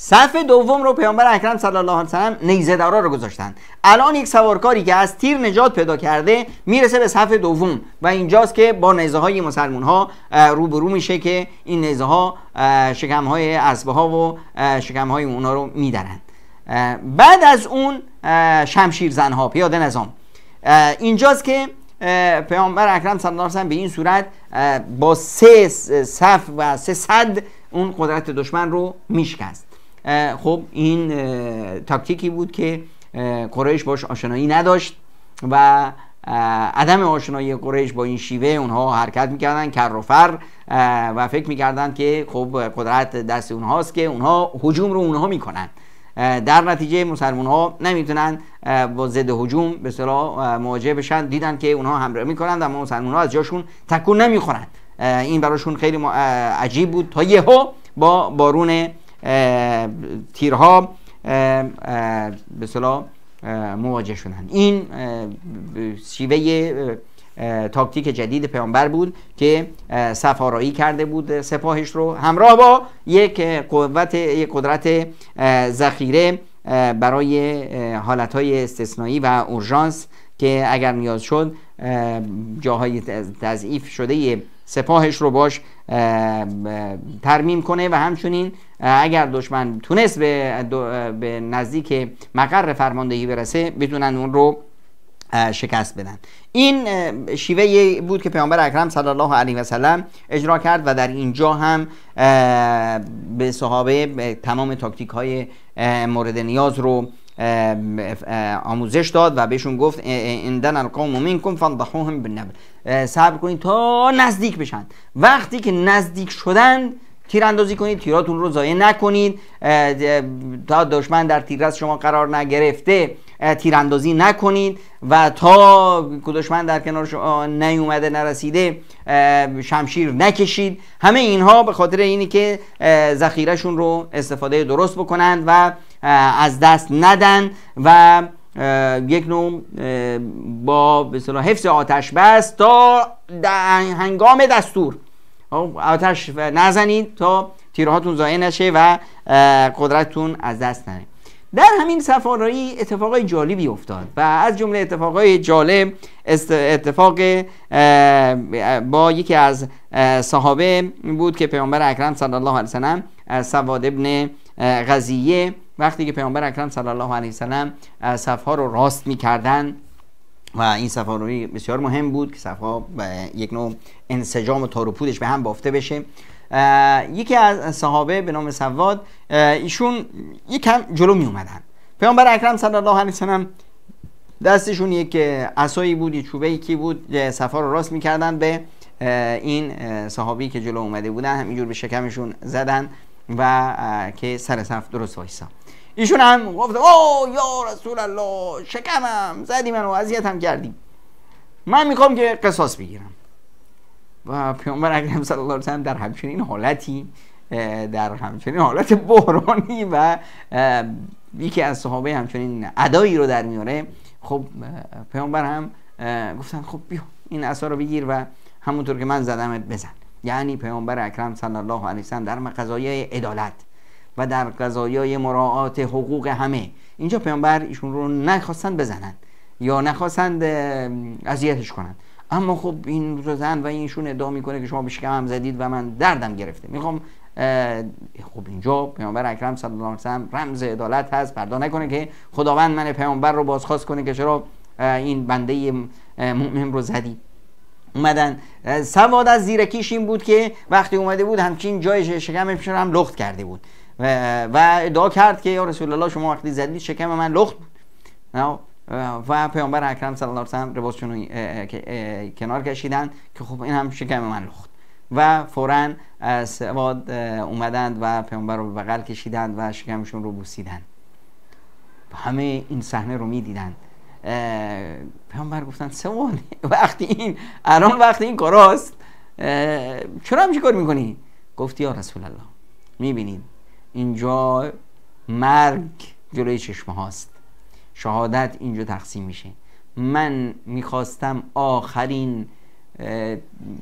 صف دوم رو پیامبر اکرم صلی الله علیه و سلم نیزه‌دارا رو گذاشتن. الان یک سوارکاری که از تیر نجات پیدا کرده میرسه به صف دوم و اینجاست که با نیزه های مسلمان ها روبرو میشه که این نیزه ها شکم های اسبه ها و شکم های اونا رو میدرن. بعد از اون شمشیر زن ها، پیاده نظام. اینجاست که پیامبر اکرم صلی الله علیه و سلم به این صورت با 3 صف و 3 صد اون قدرت دشمن رو میشکست. خب این تاکتیکی بود که قریش باش آشنایی نداشت و عدم آشنایی قریش با این شیوه اونها حرکت میکردن کر و فر و فکر میکردن که خب قدرت دست اونهاست که اونها هجوم رو اونها میکنن. در نتیجه مسلمان ها نمیتونن با ضد هجوم به اصطلاح مواجه بشن. دیدن که اونها حمله میکنن و مسلمان ها از جاشون تکون نمیخورن. این براشون خیلی عجیب بود تا یهو با بارون تیرها به اصطلاح مواجه شدن. این شیوه تاکتیک جدید پیامبر بود که صف آرایی کرده بود سپاهش رو، همراه با یک قدرت ذخیره برای حالتهای استثنایی و اورژانس که اگر نیاز شد جاهای تضعیف شده سپاهش رو باش ترمیم کنه و همچنین اگر دشمن تونست به نزدیک مقر فرماندهی برسه بتونن اون رو شکست بدن. این شیوه بود که پیامبر اکرم صلی الله علیه و سلم اجرا کرد و در اینجا هم به صحابه تمام تاکتیک های مورد نیاز رو آموزش داد و بهشون گفت اندن القوم منکم فانضحوهم بالنبل، صبر کنید تا نزدیک بشن. وقتی که نزدیک شدن تیراندازی کنید، تیراتون رو ضایع نکنید تا دشمن در تیررس شما قرار نگرفته تیراندازی نکنید و تا دشمن در کنار شما نیومده نرسیده شمشیر نکشید. همه اینها به خاطر اینی که ذخیرهشون رو استفاده درست بکنند و از دست ندن و یک نوع با به اصطلاح حفظ آتش بس تا هنگام دستور آتش نزنید تا تیرهاتون ضایع نشه و قدرتتون از دست نره. در همین صف آرایی اتفاقای جالبی افتاد و از جمله اتفاقای جالب اتفاق با یکی از صحابه بود که پیامبر اکرم صلی الله علیه و سلم سواد ابن غزیه وقتی که پیامبر اکرم صلی الله علیه و سلم صفها رو راست می‌کردن و این صف آرایی بسیار مهم بود که صفها یک نوع انسجام و تار و پودش به هم بافته بشه. یکی از صحابه به نام سواد ایشون یکم جلو می اومدن. پیامبر اکرم صلی الله علیه و سلم دستشون یک عصایی بود، یک چوبه یکی بود، صفا رو راست میکردن به این صحابی که جلو اومده بودن همینجور به شکمشون زدن و که سر صف درست وایسا. ایشون هم گفت اوه یا رسول الله شکمم زدی منو اذیتم کردی، من میخوام که قصاص بگیرم. و پیامبر اکرم صلی الله علیه و سلم در همچنین حالتی، در همچنین حالت بحرانی و یکی از صحابه همچنین ادایی رو در میاره، خب پیامبر هم گفتن خب بیا این عصا رو بگیر و همونطور که من زدمت بزن. یعنی پیامبر اکرم صلی الله علیه و سلم در قضایای عدالت و در قضایای مراعات حقوق همه، اینجا پیامبر ایشون رو نخواستن بزنن یا نخواستن اذیتش کنن، اما خب این رو زن و اینشون ادعا میکنه که شما به شکمم زدید و من دردم گرفته، میخوام خب اینجا پیامبر اکرم صلی الله علیه و سلم رمز عدالت هست، پردا نکنه که خداوند من پیامبر رو بازخواست کنه که چرا این بنده مؤمن رو زدی. اومدن سواد از زیرکیش این بود که وقتی اومده بود همچین جای شکمش هم لخت کرده بود و ادعا کرد که یا رسول الله شما وقتی زدید شکم من لخت بود و پیامبر اکرم صلی الله علیه و سلم لباسشون کنار کشیدن که خب این هم شکم من لخت و فوراً سواد اومدند و پیامبر رو به بغل کشیدند و شکمشون رو بوسیدند. همه این صحنه رو میدیدند. پیامبر گفتن سواد وقتی این کاراست چرا همچین کار میکنی؟ گفت یا رسول الله، میبینید اینجا مرگ جلوی چشم هاست، شهادت اینجا تقسیم میشه. من میخواستم آخرین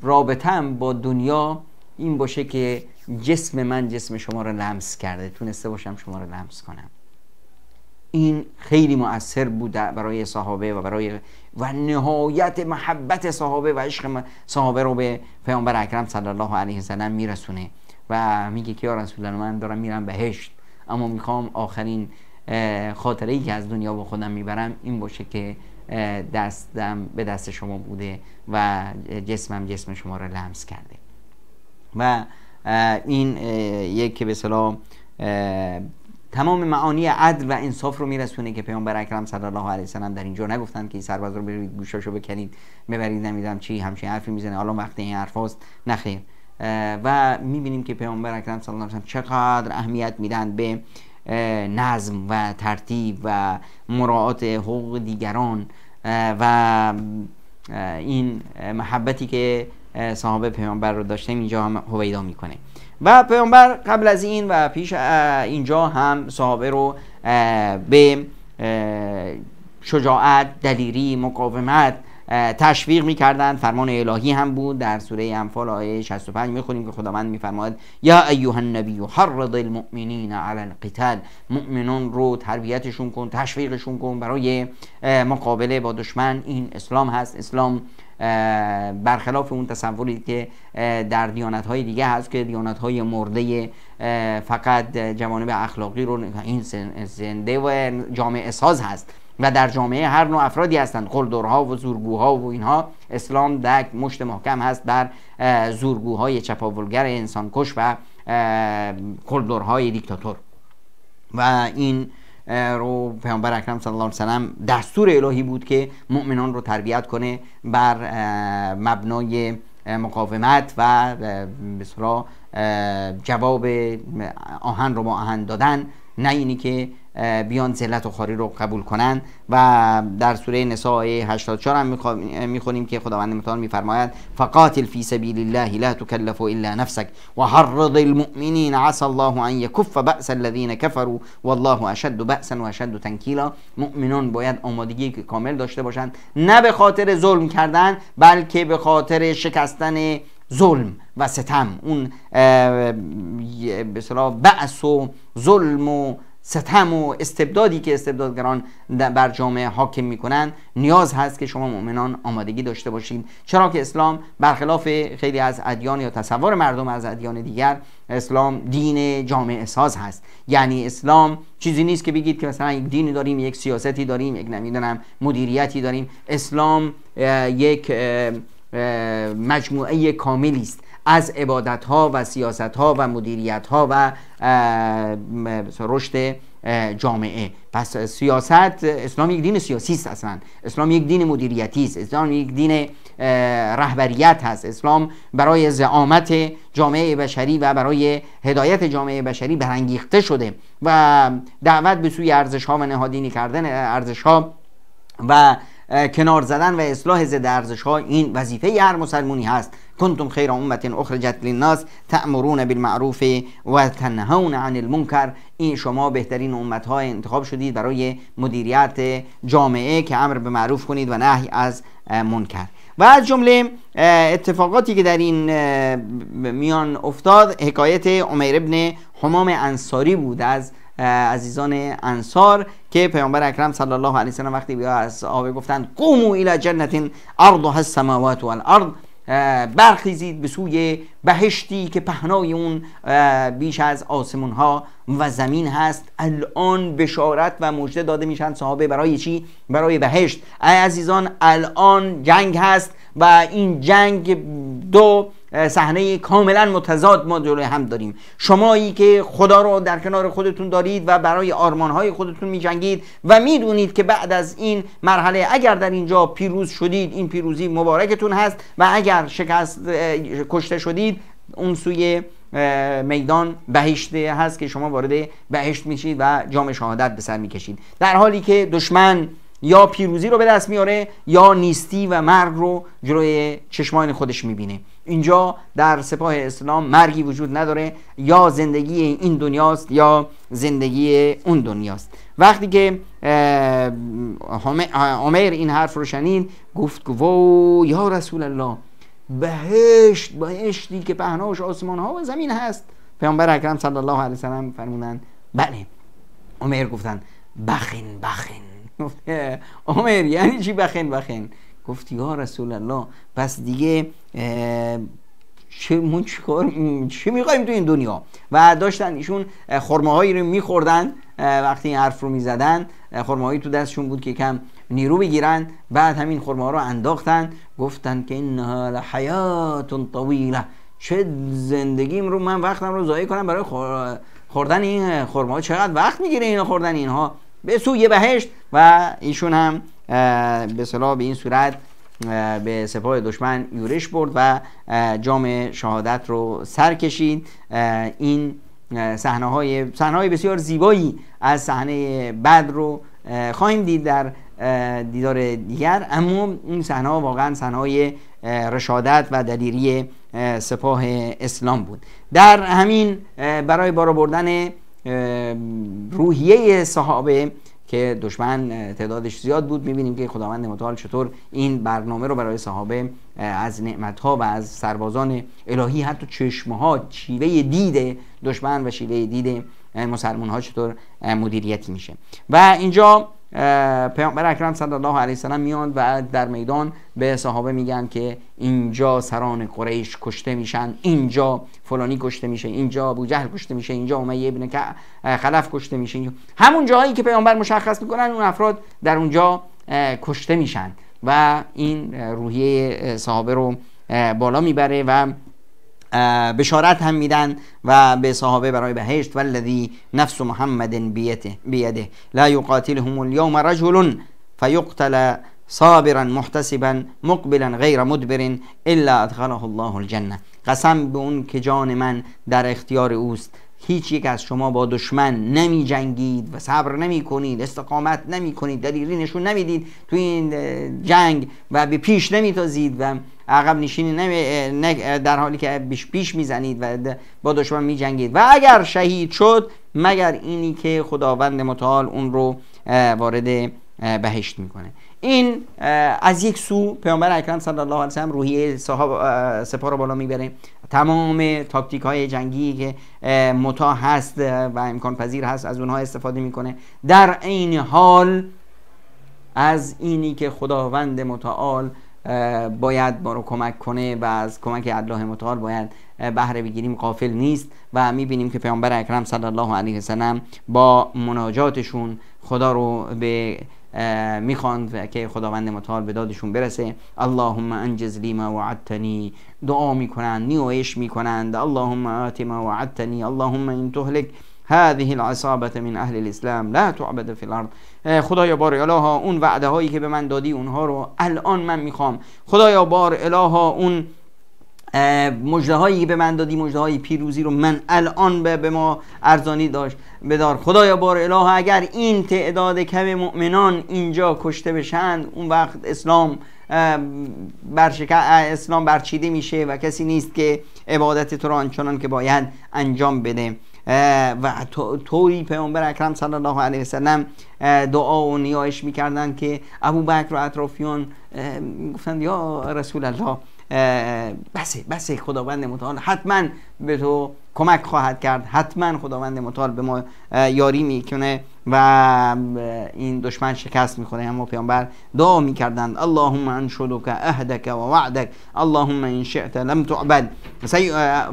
رابطم با دنیا این باشه که جسم من جسم شما رو لمس کرده، تونسته باشم شما رو لمس کنم. این خیلی مؤثر بود برای صحابه و نهایت محبت صحابه و عشق صحابه رو به پیامبر اکرم صلی الله علیه و سلم میرسونه و میگه که یا رسول الله، من دارم میرم بهشت، اما میخوام آخرین خاطره‌ای که از دنیا با خودم میبرم این باشه که دستم به دست شما بوده و جسمم جسم شما رو لمس کرده. و این یک به اصطلاح تمام معانی عدل و انصاف رو میرسونه که پیامبر اکرم صلی الله علیه و سلم در اینجا نگفتن که این سرباز رو برید گوشاشو بکنید ببرید نمیدونم چی همچین حرفی میزنه حالا وقت این حرف هاست، نخیر. و میبینیم که پیامبر اکرم صلی الله علیه و سلم چقدر اهمیت میدن به نظم و ترتیب و مراعات حقوق دیگران و این محبتی که صحابه پیامبر رو داشته اینجا هم هویدا میکنه. و پیامبر قبل از این و پیش اینجا هم صحابه رو به شجاعت، دلیری، مقاومت تشویق میکردن. فرمان الهی هم بود. در سوره انفال آیه 65 میخونیم که خداوند میفرماید یا ایها النبی حرض المؤمنین علی القتال، مؤمنان رو تربیتشون کن، تشویقشون کن برای مقابله با دشمن. این اسلام هست. اسلام برخلاف اون تصوری که در دیانت‌های دیگه هست که دیانت‌های مرده فقط جوانب اخلاقی رو، این زنده و جامعه ساز هست و در جامعه هر نوع افرادی هستند، قلدرها و زورگوها و اینها. اسلام دک مشت محکم هست بر زورگوهای چپاولگر، انسانکش و قلدرهای دیکتاتور. و این رو پیامبر اکرم صلی الله علیه و سلم دستور الهی بود که مؤمنان رو تربیت کنه بر مبنای مقاومت و به اصطلاح جواب آهن رو با آهن دادن، نه اینی که بیان ذلت و خواری رو قبول کنن. و در سوره نساء 84 هم میخونیم که خداوند متعال میفرماید فقاتل فی سبیل الله لا تکلف الا نفسك وحرض المؤمنین عسى الله ان یکف بأس الذین کفروا والله اشد بأسا و اشد تنکیلا. مؤمنان باید آمادگی کامل داشته باشند، نه به خاطر ظلم کردن بلکه به خاطر شکستن ظلم و ستم. اون به اصطلاح بأس و ظلم و ستم و استبدادی که استبدادگران بر جامعه حاکم میکنن، نیاز هست که شما مؤمنان آمادگی داشته باشید. چرا که اسلام برخلاف خیلی از ادیان یا تصور مردم از ادیان دیگر، اسلام دین جامعه ساز هست. یعنی اسلام چیزی نیست که بگید که مثلا یک دینی داریم، یک سیاستی داریم، یک نمیدونم مدیریتی داریم. اسلام یک مجموعه کاملی است از عبادت ها و سیاست ها و مدیریت ها و رشد جامعه. پس سیاست، اسلام یک دین سیاسی است، اصلا اسلام یک دین مدیریتی است، اسلام یک دین رهبریت هست. اسلام برای زعامت جامعه بشری و برای هدایت جامعه بشری برانگیخته شده و دعوت به سوی ارزش ها و نهادینی کردن ارزش ها و کنار زدن و اصلاح ضد ارزش ها این وظیفه هر مسلمانی هست. کنتم خیر امت اخرجت للناس تأمرون بالمعروف و تنهون عن المنکر. این شما بهترین امت ها انتخاب شدید برای مدیریت جامعه که امر به معروف کنید و نهی از منکر. و از جمله اتفاقاتی که در این میان افتاد، حکایت عمیر ابن حمام انصاری بود از عزیزان انصار که پیامبر اکرم صلی الله علیه و سلم وقتی بیا از صحابه گفتند قوموا الی جنة عرضها السماوات والارض، برخیزید به سوی بهشتی که پهنای اون بیش از آسمون ها و زمین هست. الان بشارت و مژده داده میشن صحابه برای چی؟ برای بهشت. ای عزیزان، الان جنگ هست و این جنگ دو صحنه کاملا متضاد ما جلوی هم داریم. شمایی که خدا رو در کنار خودتون دارید و برای آرمانهای خودتون می‌جنگید و میدونید که بعد از این مرحله اگر در اینجا پیروز شدید این پیروزی مبارکتون هست و اگر کشته شدید اون سوی میدان بهشت هست که شما وارد بهشت میشید و جام شهادت به سر میکشید، در حالی که دشمن یا پیروزی رو به دست میاره یا نیستی و مرگ رو جلوی چشمان خودش میبینه. اینجا در سپاه اسلام مرگی وجود نداره، یا زندگی این دنیاست یا زندگی اون دنیاست. وقتی که عمر این حرف رو شنید گفت وو یا رسول الله، بهشتی که پهناش آسمان ها و زمین هست. پیامبر اکرم صلی الله علیه و سلم فرمودن بله. عمر گفتن بخن. عمر یعنی چی بخن؟ گفت یا رسول الله پس دیگه چی میخوایم تو این دنیا؟ و داشتن ایشون خرماهایی رو میخوردن، وقتی این حرف رو میزدن خرماهایی تو دستشون بود که کم نیرو بگیرن، بعد همین خرماها رو انداختن، گفتن که انها لحیات طویله، چه زندگیم رو من وقتم رو ضایع کنم برای خوردن این خرماها؟ چقدر وقت میگیره اینا خوردن اینها؟ به سوی بهشت. و ایشون هم به اصطلاح به این صورت به سپاه دشمن یورش برد و جام شهادت رو سر کشید. این صحنه‌های بسیار زیبایی از صحنه بدر رو خواهیم دید در دیدار دیگر، اما این صحنه‌ها واقعا صحنه‌های رشادت و دلیری سپاه اسلام بود. در همین برای بالا بردن روحیه صحابه که دشمن تعدادش زیاد بود، می‌بینیم که خداوند متعال چطور این برنامه رو برای صحابه از نعمت‌ها و از سربازان الهی، حتی چشم‌ها، شیوه دید دشمن و شیوه دید مسلمان‌ها چطور مدیریت میشه. و اینجا پیامبر اکرم صلی الله علیه و سلم میان و در میدان به صحابه میگن که اینجا سران قریش کشته میشن، اینجا فلانی کشته میشه، اینجا ابو جهل کشته میشه، اینجا امیه ابن خلف کشته میشه. همون جایی که پیامبر مشخص میکنن اون افراد در اونجا کشته میشن و این روحیه صحابه رو بالا میبره و بشارت هم میدن و به صحابه برای بهشت. والذی نفس محمد بیده لا یقاتلهم اليوم رجل فیقتل صابرا محتسبا مقبلا غیر مدبر الا ادخله الله الجنه. قسم به اون که جان من در اختیار اوست، هیچ یک از شما با دشمن نمی جنگید و صبر نمی کنید، استقامت نمی کنید، دلیلی نشون نمیدید تو این جنگ و به پیش نمی تازید و عقب نشینی در حالی که پیش میزنید و با دشمن می جنگید و اگر شهید شد مگر اینی که خداوند متعال اون رو وارد بهشت میکنه. این از یک سو پیامبر اکرم صلی الله علیه و سلم روحیه سپاه رو بالا میبره، تمام تاکتیک های جنگی که متاح هست و امکان پذیر هست از اونها استفاده میکنه، در عین حال از اینی که خداوند متعال باید ما رو کمک کنه و از کمک الله متعال باید بهره بگیریم غافل نیست. و میبینیم که پیامبر اکرم صلی الله علیه و سلم با مناجاتشون خدا رو به میخواند که خداوند متعال به دادشون برسه. اللهم انجز لی ما وعدتنی، دعا میکنند، نیایش میکنند اللهم آت ما وعدتنی، اللهم ان تهلك هذه العصابه من اهل الاسلام لا تعبد فی الارض. خدایا بار الها اون وعده هایی که به من دادی اونها رو الان من میخوام. خدایا بار الها اون مژده هایی که به من دادی، مژده های پیروزی رو من الان به ما ارزانی داشت بدار. خدایا بار الها اگر این تعداد کم مؤمنان اینجا کشته بشن اون وقت اسلام برچیده میشه و کسی نیست که عبادت تو را آنچنان که باید انجام بده. و طوری پیامبر اکرم صلی الله علیه و سلم دعا و نیایش میکردن که ابوبکر و اطرافیان گفتند یا رسول الله بسه خداوند متعال حتما به تو کمک خواهد کرد، حتما خداوند متعال به ما یاری میکنه و این دشمن شکست میخوره. اما پیامبر دعا میکردند اللهم انشدک عهدک و وعدک، اللهم ان شئت لم تعبد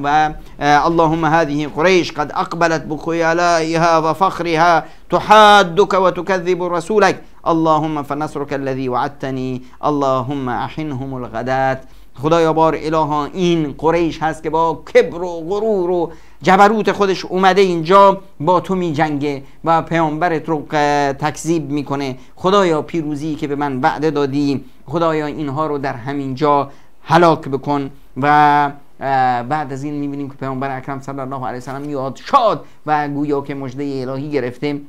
و اللهم هذه قریش قد اقبلت بخیلائها و فخرها تحادك وتكذب رسولك، اللهم فنصرك الذي وعدتني، اللهم احنهم الغدات خدایا بار الها این قریش هست که با کبر و غرور و جبروت خودش اومده اینجا با تو می جنگه و پیامبرت رو تکذیب میکنه. خدایا پیروزی که به من وعده دادی، خدایا اینها رو در همین جا هلاک بکن. و بعد از این میبینیم که پیامبر اکرم صلی الله علیه و سلم میاد شاد و گویا که مژده الهی گرفته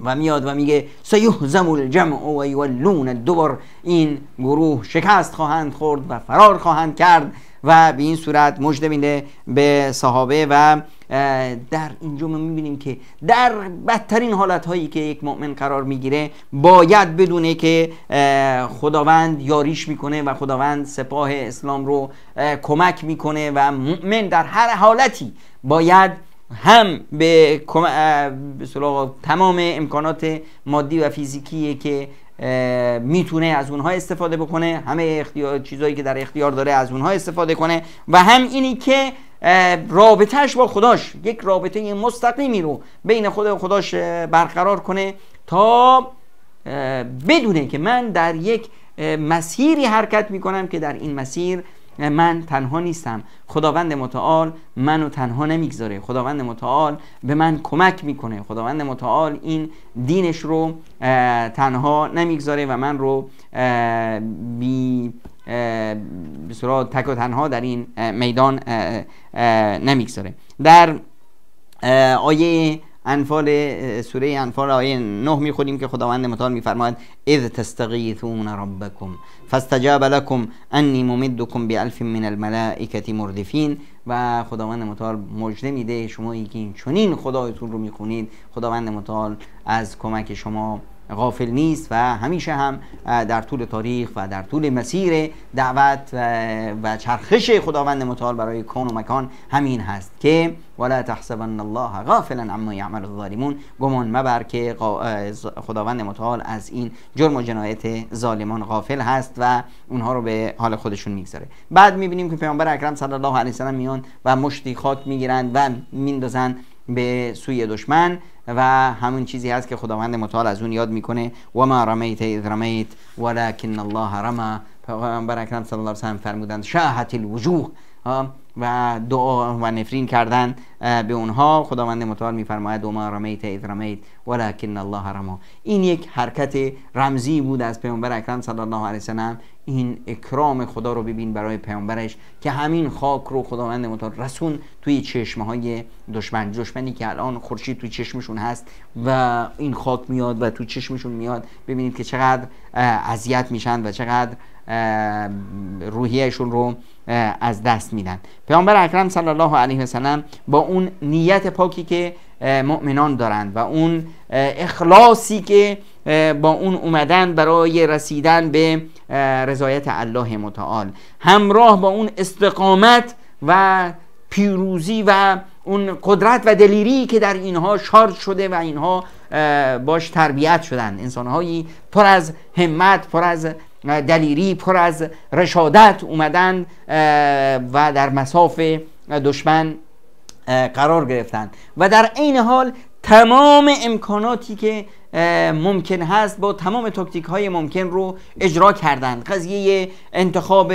و میاد و میگه سیهزم الجمع و یولون الدبر، این گروه شکست خواهند خورد و فرار خواهند کرد. و به این صورت مژده میده به صحابه. و در اینجا ما میبینیم که در بدترین حالتهایی که یک مؤمن قرار میگیره باید بدونه که خداوند یاریش میکنه و خداوند سپاه اسلام رو کمک میکنه و مؤمن در هر حالتی باید هم به تمام امکانات مادی و فیزیکی که میتونه از اونها استفاده بکنه، همه چیزایی که در اختیار داره از اونها استفاده کنه، و هم اینی که رابطهش با خداش یک رابطه مستقیمی رو بین خود و خداش برقرار کنه تا بدونه که من در یک مسیری حرکت میکنم که در این مسیر من تنها نیستم، خداوند متعال منو تنها نمیگذاره، خداوند متعال به من کمک میکنه، خداوند متعال این دینش رو تنها نمیگذاره و من رو بسیار تک و تنها در این میدان نمیگذاره. در آیه انفال، سوره انفال آیه 9 میخونیم که خداوند متعال میفرماید اذ تستغیثون ربکم فاستجاب لكم انی ممدکم بألف من الملائکة مردفین. و خداوند متعال مژده میده شمایی که این چنین خدایتون رو میخونید، خداوند متعال از کمک شما غافل نیست و همیشه هم در طول تاریخ و در طول مسیر دعوت و چرخش خداوند متعال برای کون و مکان همین هست که ولا تحسبن الله غافلا عما یعمل الظالمون، گمان مبر که خداوند متعال از این جرم و جنایت ظالمان غافل هست و اونها رو به حال خودشون میگذاره. بعد میبینیم که پیامبر اکرم صلی الله علیه و سلم میان و مشتی خاک میگیرند و میندازن به سوی دشمن و همون چیزی هست که خداوند متعال از اون یاد میکنه و ما رمیت اذ رمیت ولکن الله رمی. پیامبر اکرم صلی الله علیه و سلم فرمودند شاهت الوجوه و دعا و نفرین کردن به اونها. خداوند متعال میفرماید و ما رمیت اذ رمیت ولکن الله رمی. این یک حرکت رمزی بود از پیامبر اکرم صلی الله علیه و سلم. این اکرام خدا رو ببین برای پیامبرش که همین خاک رو خداوند متعال رسون توی چشمه های دشمنی که الان خورشید توی چشمشون هست و این خاک میاد و توی چشمشون میاد. ببینید که چقدر اذیت میشن و چقدر روحیهشون رو از دست میدن. پیامبر اکرم صلی الله علیه و سلم با اون نیت پاکی که مؤمنان دارند و اون اخلاصی که با اون اومدن برای رسیدن به رضایت الله متعال، همراه با اون استقامت و پیروزی و اون قدرت و دلیری که در اینها شارژ شده و اینها باش تربیت شدن، انسانهایی پر از همت، پر از دلیری، پر از رشادت اومدن و در مصاف دشمن قرار گرفتن و در عین حال تمام امکاناتی که ممکن هست با تمام تاکتیک های ممکن رو اجرا کردند. قضیه انتخاب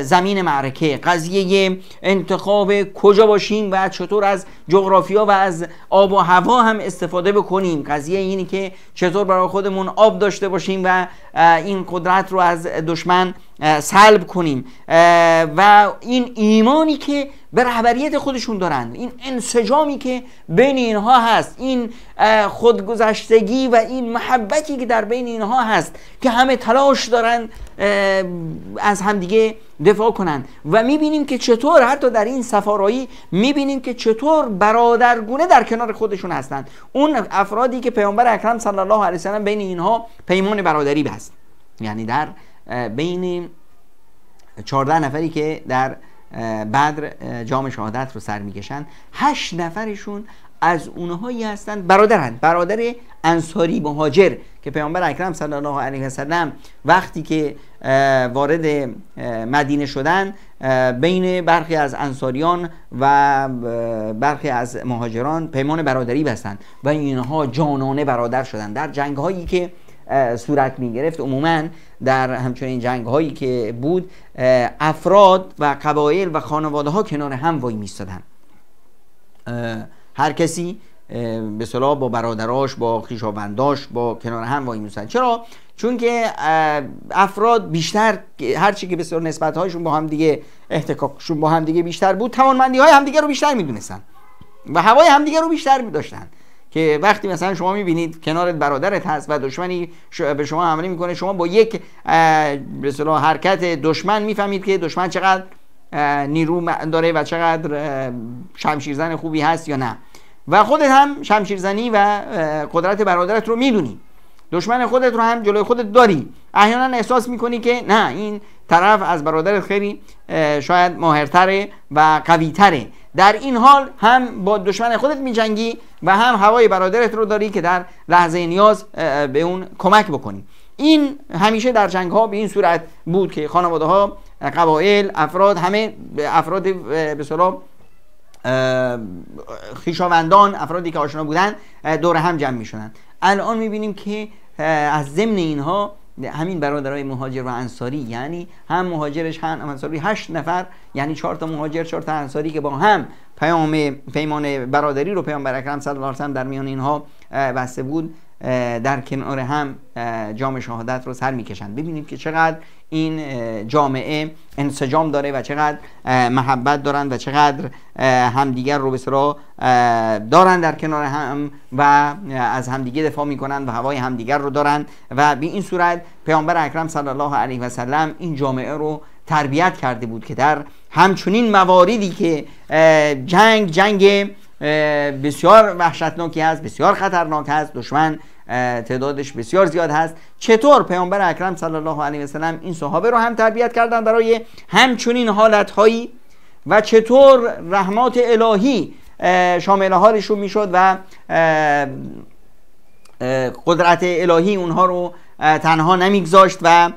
زمین معرکه، قضیه انتخاب کجا باشیم و چطور از جغرافیا و از آب و هوا هم استفاده بکنیم، قضیه اینی که چطور برای خودمون آب داشته باشیم و این قدرت رو از دشمن سلب کنیم و این ایمانی که به رهبریت خودشون دارند، این انسجامی که بین اینها هست، این خودگذشتگی و این محبتی که در بین اینها هست که همه تلاش دارن از همدیگه دفاع کنن. و میبینیم که چطور حتی در این سفارایی میبینیم که چطور برادرگونه در کنار خودشون هستند. اون افرادی که پیامبر اکرم صلی الله علیه و سلم بین اینها پیمان برادری بست، یعنی در بین 14 نفری که در بدر جام شهادت رو سر میکشن، 8 نفرشون از اونهایی هستند برادرند، برادر انصاری مهاجر که پیامبر اکرم صلی الله علیه و سلم وقتی که وارد مدینه شدن بین برخی از انصاریان و برخی از مهاجران پیمان برادری بستند و اینها جانانه برادر شدند. در جنگ هایی که صورت می گرفت. عموما در همچنین جنگ هایی که بود افراد و قبایل و خانواده ها کنار هم وای میستادن، هر کسی به اصطلاح با برادراش، با خویشاونداش، با کنار هم وای میستادن. چرا؟ چون که افراد بیشتر هرچی که بسیار نسبت هایشون با هم دیگه، احتکاکشون با هم دیگه بیشتر بود، توانمندی های همدیگه رو بیشتر میدونستن و هوای همدیگه رو بیشتر می‌داشتن. که وقتی مثلا شما می‌بینید کنارت برادرت هست و دشمنی به شما حمله میکنه، شما با یک به اصطلاح حرکت دشمن میفهمید که دشمن چقدر نیرو داره و چقدر شمشیرزن خوبی هست یا نه، و خودت هم شمشیرزنی و قدرت برادرت رو میدونی، دشمن خودت رو هم جلوی خودت داری، احیانا احساس میکنی که نه، این طرف از برادرت خیلی شاید ماهرتره و قویتره. در این حال هم با دشمن خودت میجنگی و هم هوای برادرت رو داری که در لحظه نیاز به اون کمک بکنی. این همیشه در جنگ ها به این صورت بود که خانواده ها، قبایل، افراد، همه افراد به اصطلاح خویشاوندان، افرادی که آشنا بودن دور هم جمع میشدن. الان میبینیم که از ضمن اینها همین برادرای مهاجر و انصاری، یعنی هم مهاجرش هم انصاری، 8 نفر، یعنی 4 تا مهاجر 4 تا انصاری که با هم پیمان برادری رو پیامبر اکرم صلی الله علیه و سلم در میان اینها بسته بود، در کنار هم جام شهادت رو سر میکشند. ببینید که چقدر این جامعه انسجام داره و چقدر محبت دارن و چقدر همدیگر رو به اصطلاح دارن در کنار هم و از همدیگه دفاع میکنن و هوای همدیگر رو دارن. و به این صورت پیامبر اکرم صلی الله علیه و سلم این جامعه رو تربیت کرده بود که در همچنین مواردی که جنگ بسیار وحشتناکی هست، بسیار خطرناک هست، دشمن تعدادش بسیار زیاد هست، چطور پیامبر اکرم صلی الله علیه و سلم این صحابه رو هم تربیت کردن برای همچنین حالتهایی و چطور رحمات الهی شامل حالشون میشد و قدرت الهی اونها رو تنها نمیگذاشت و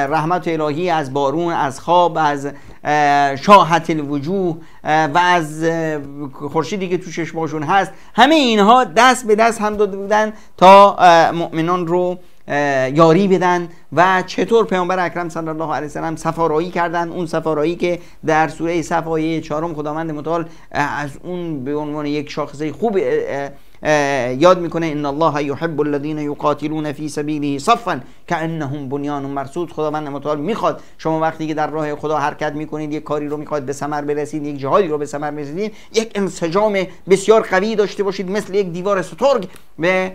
رحمت الهی از بارون، از خواب، از شاحت الوجوه و از خورشیدی که تو چشماشون هست، همه اینها دست به دست هم داده بودن تا مؤمنان رو یاری بدن. و چطور پیامبر اکرم صلی الله علیه و سلم سفارایی کردن، اون سفارایی که در سوره صف آیه 4 خداوند متعال از اون به عنوان یک شاخصه خوب یاد میکنه: ان الله یحب الذین یقاتلون فی سبیله صفا کانهم بنیان مرصوص. خداوند متعال میخواد شما وقتی که در راه خدا حرکت میکنید، یک کاری رو میخواد به ثمر برسید، یک جهادی رو به ثمر برسید، یک انسجام بسیار قوی داشته باشید، مثل یک دیوار سترگ به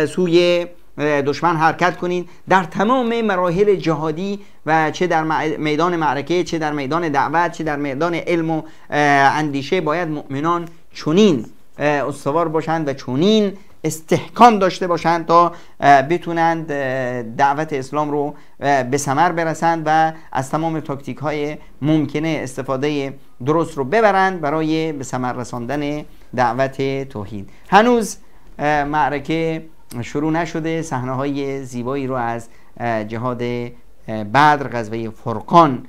سوی دشمن حرکت کنید در تمام مراحل جهادی و چه در میدان معرکه، چه در میدان دعوت، چه در میدان علم و اندیشه. باید مؤمنان چنین استوار باشند و چنین استحکام داشته باشند تا بتونند دعوت اسلام رو به ثمر برسند و از تمام تاکتیک های ممکنه استفاده درست رو ببرند برای به ثمر رساندن دعوت توحید. هنوز معرکه شروع نشده. صحنه های زیبایی رو از جهاد بدر، غزوه فرقان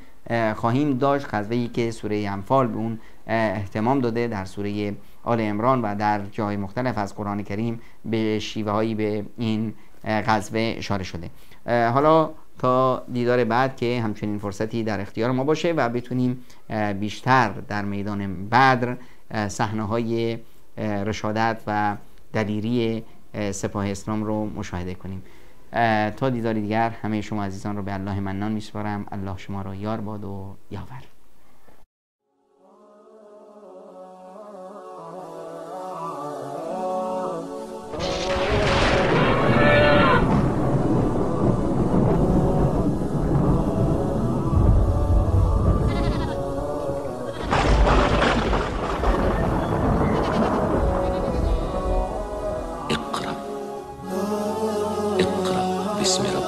خواهیم داشت، غزوه‌ای که سوره انفال به اون اهتمام داده، در سوره آل عمران و در جای مختلف از قرآن کریم به شیوه هایی به این غزوه اشاره شده. حالا تا دیدار بعد که همچنین فرصتی در اختیار ما باشه و بتونیم بیشتر در میدان بدر صحنه های رشادت و دلیری سپاه اسلام رو مشاهده کنیم. تا دیدار دیگر همه شما عزیزان رو به الله منان میسپارم. الله شما را یار باد و یاور. بسم الله.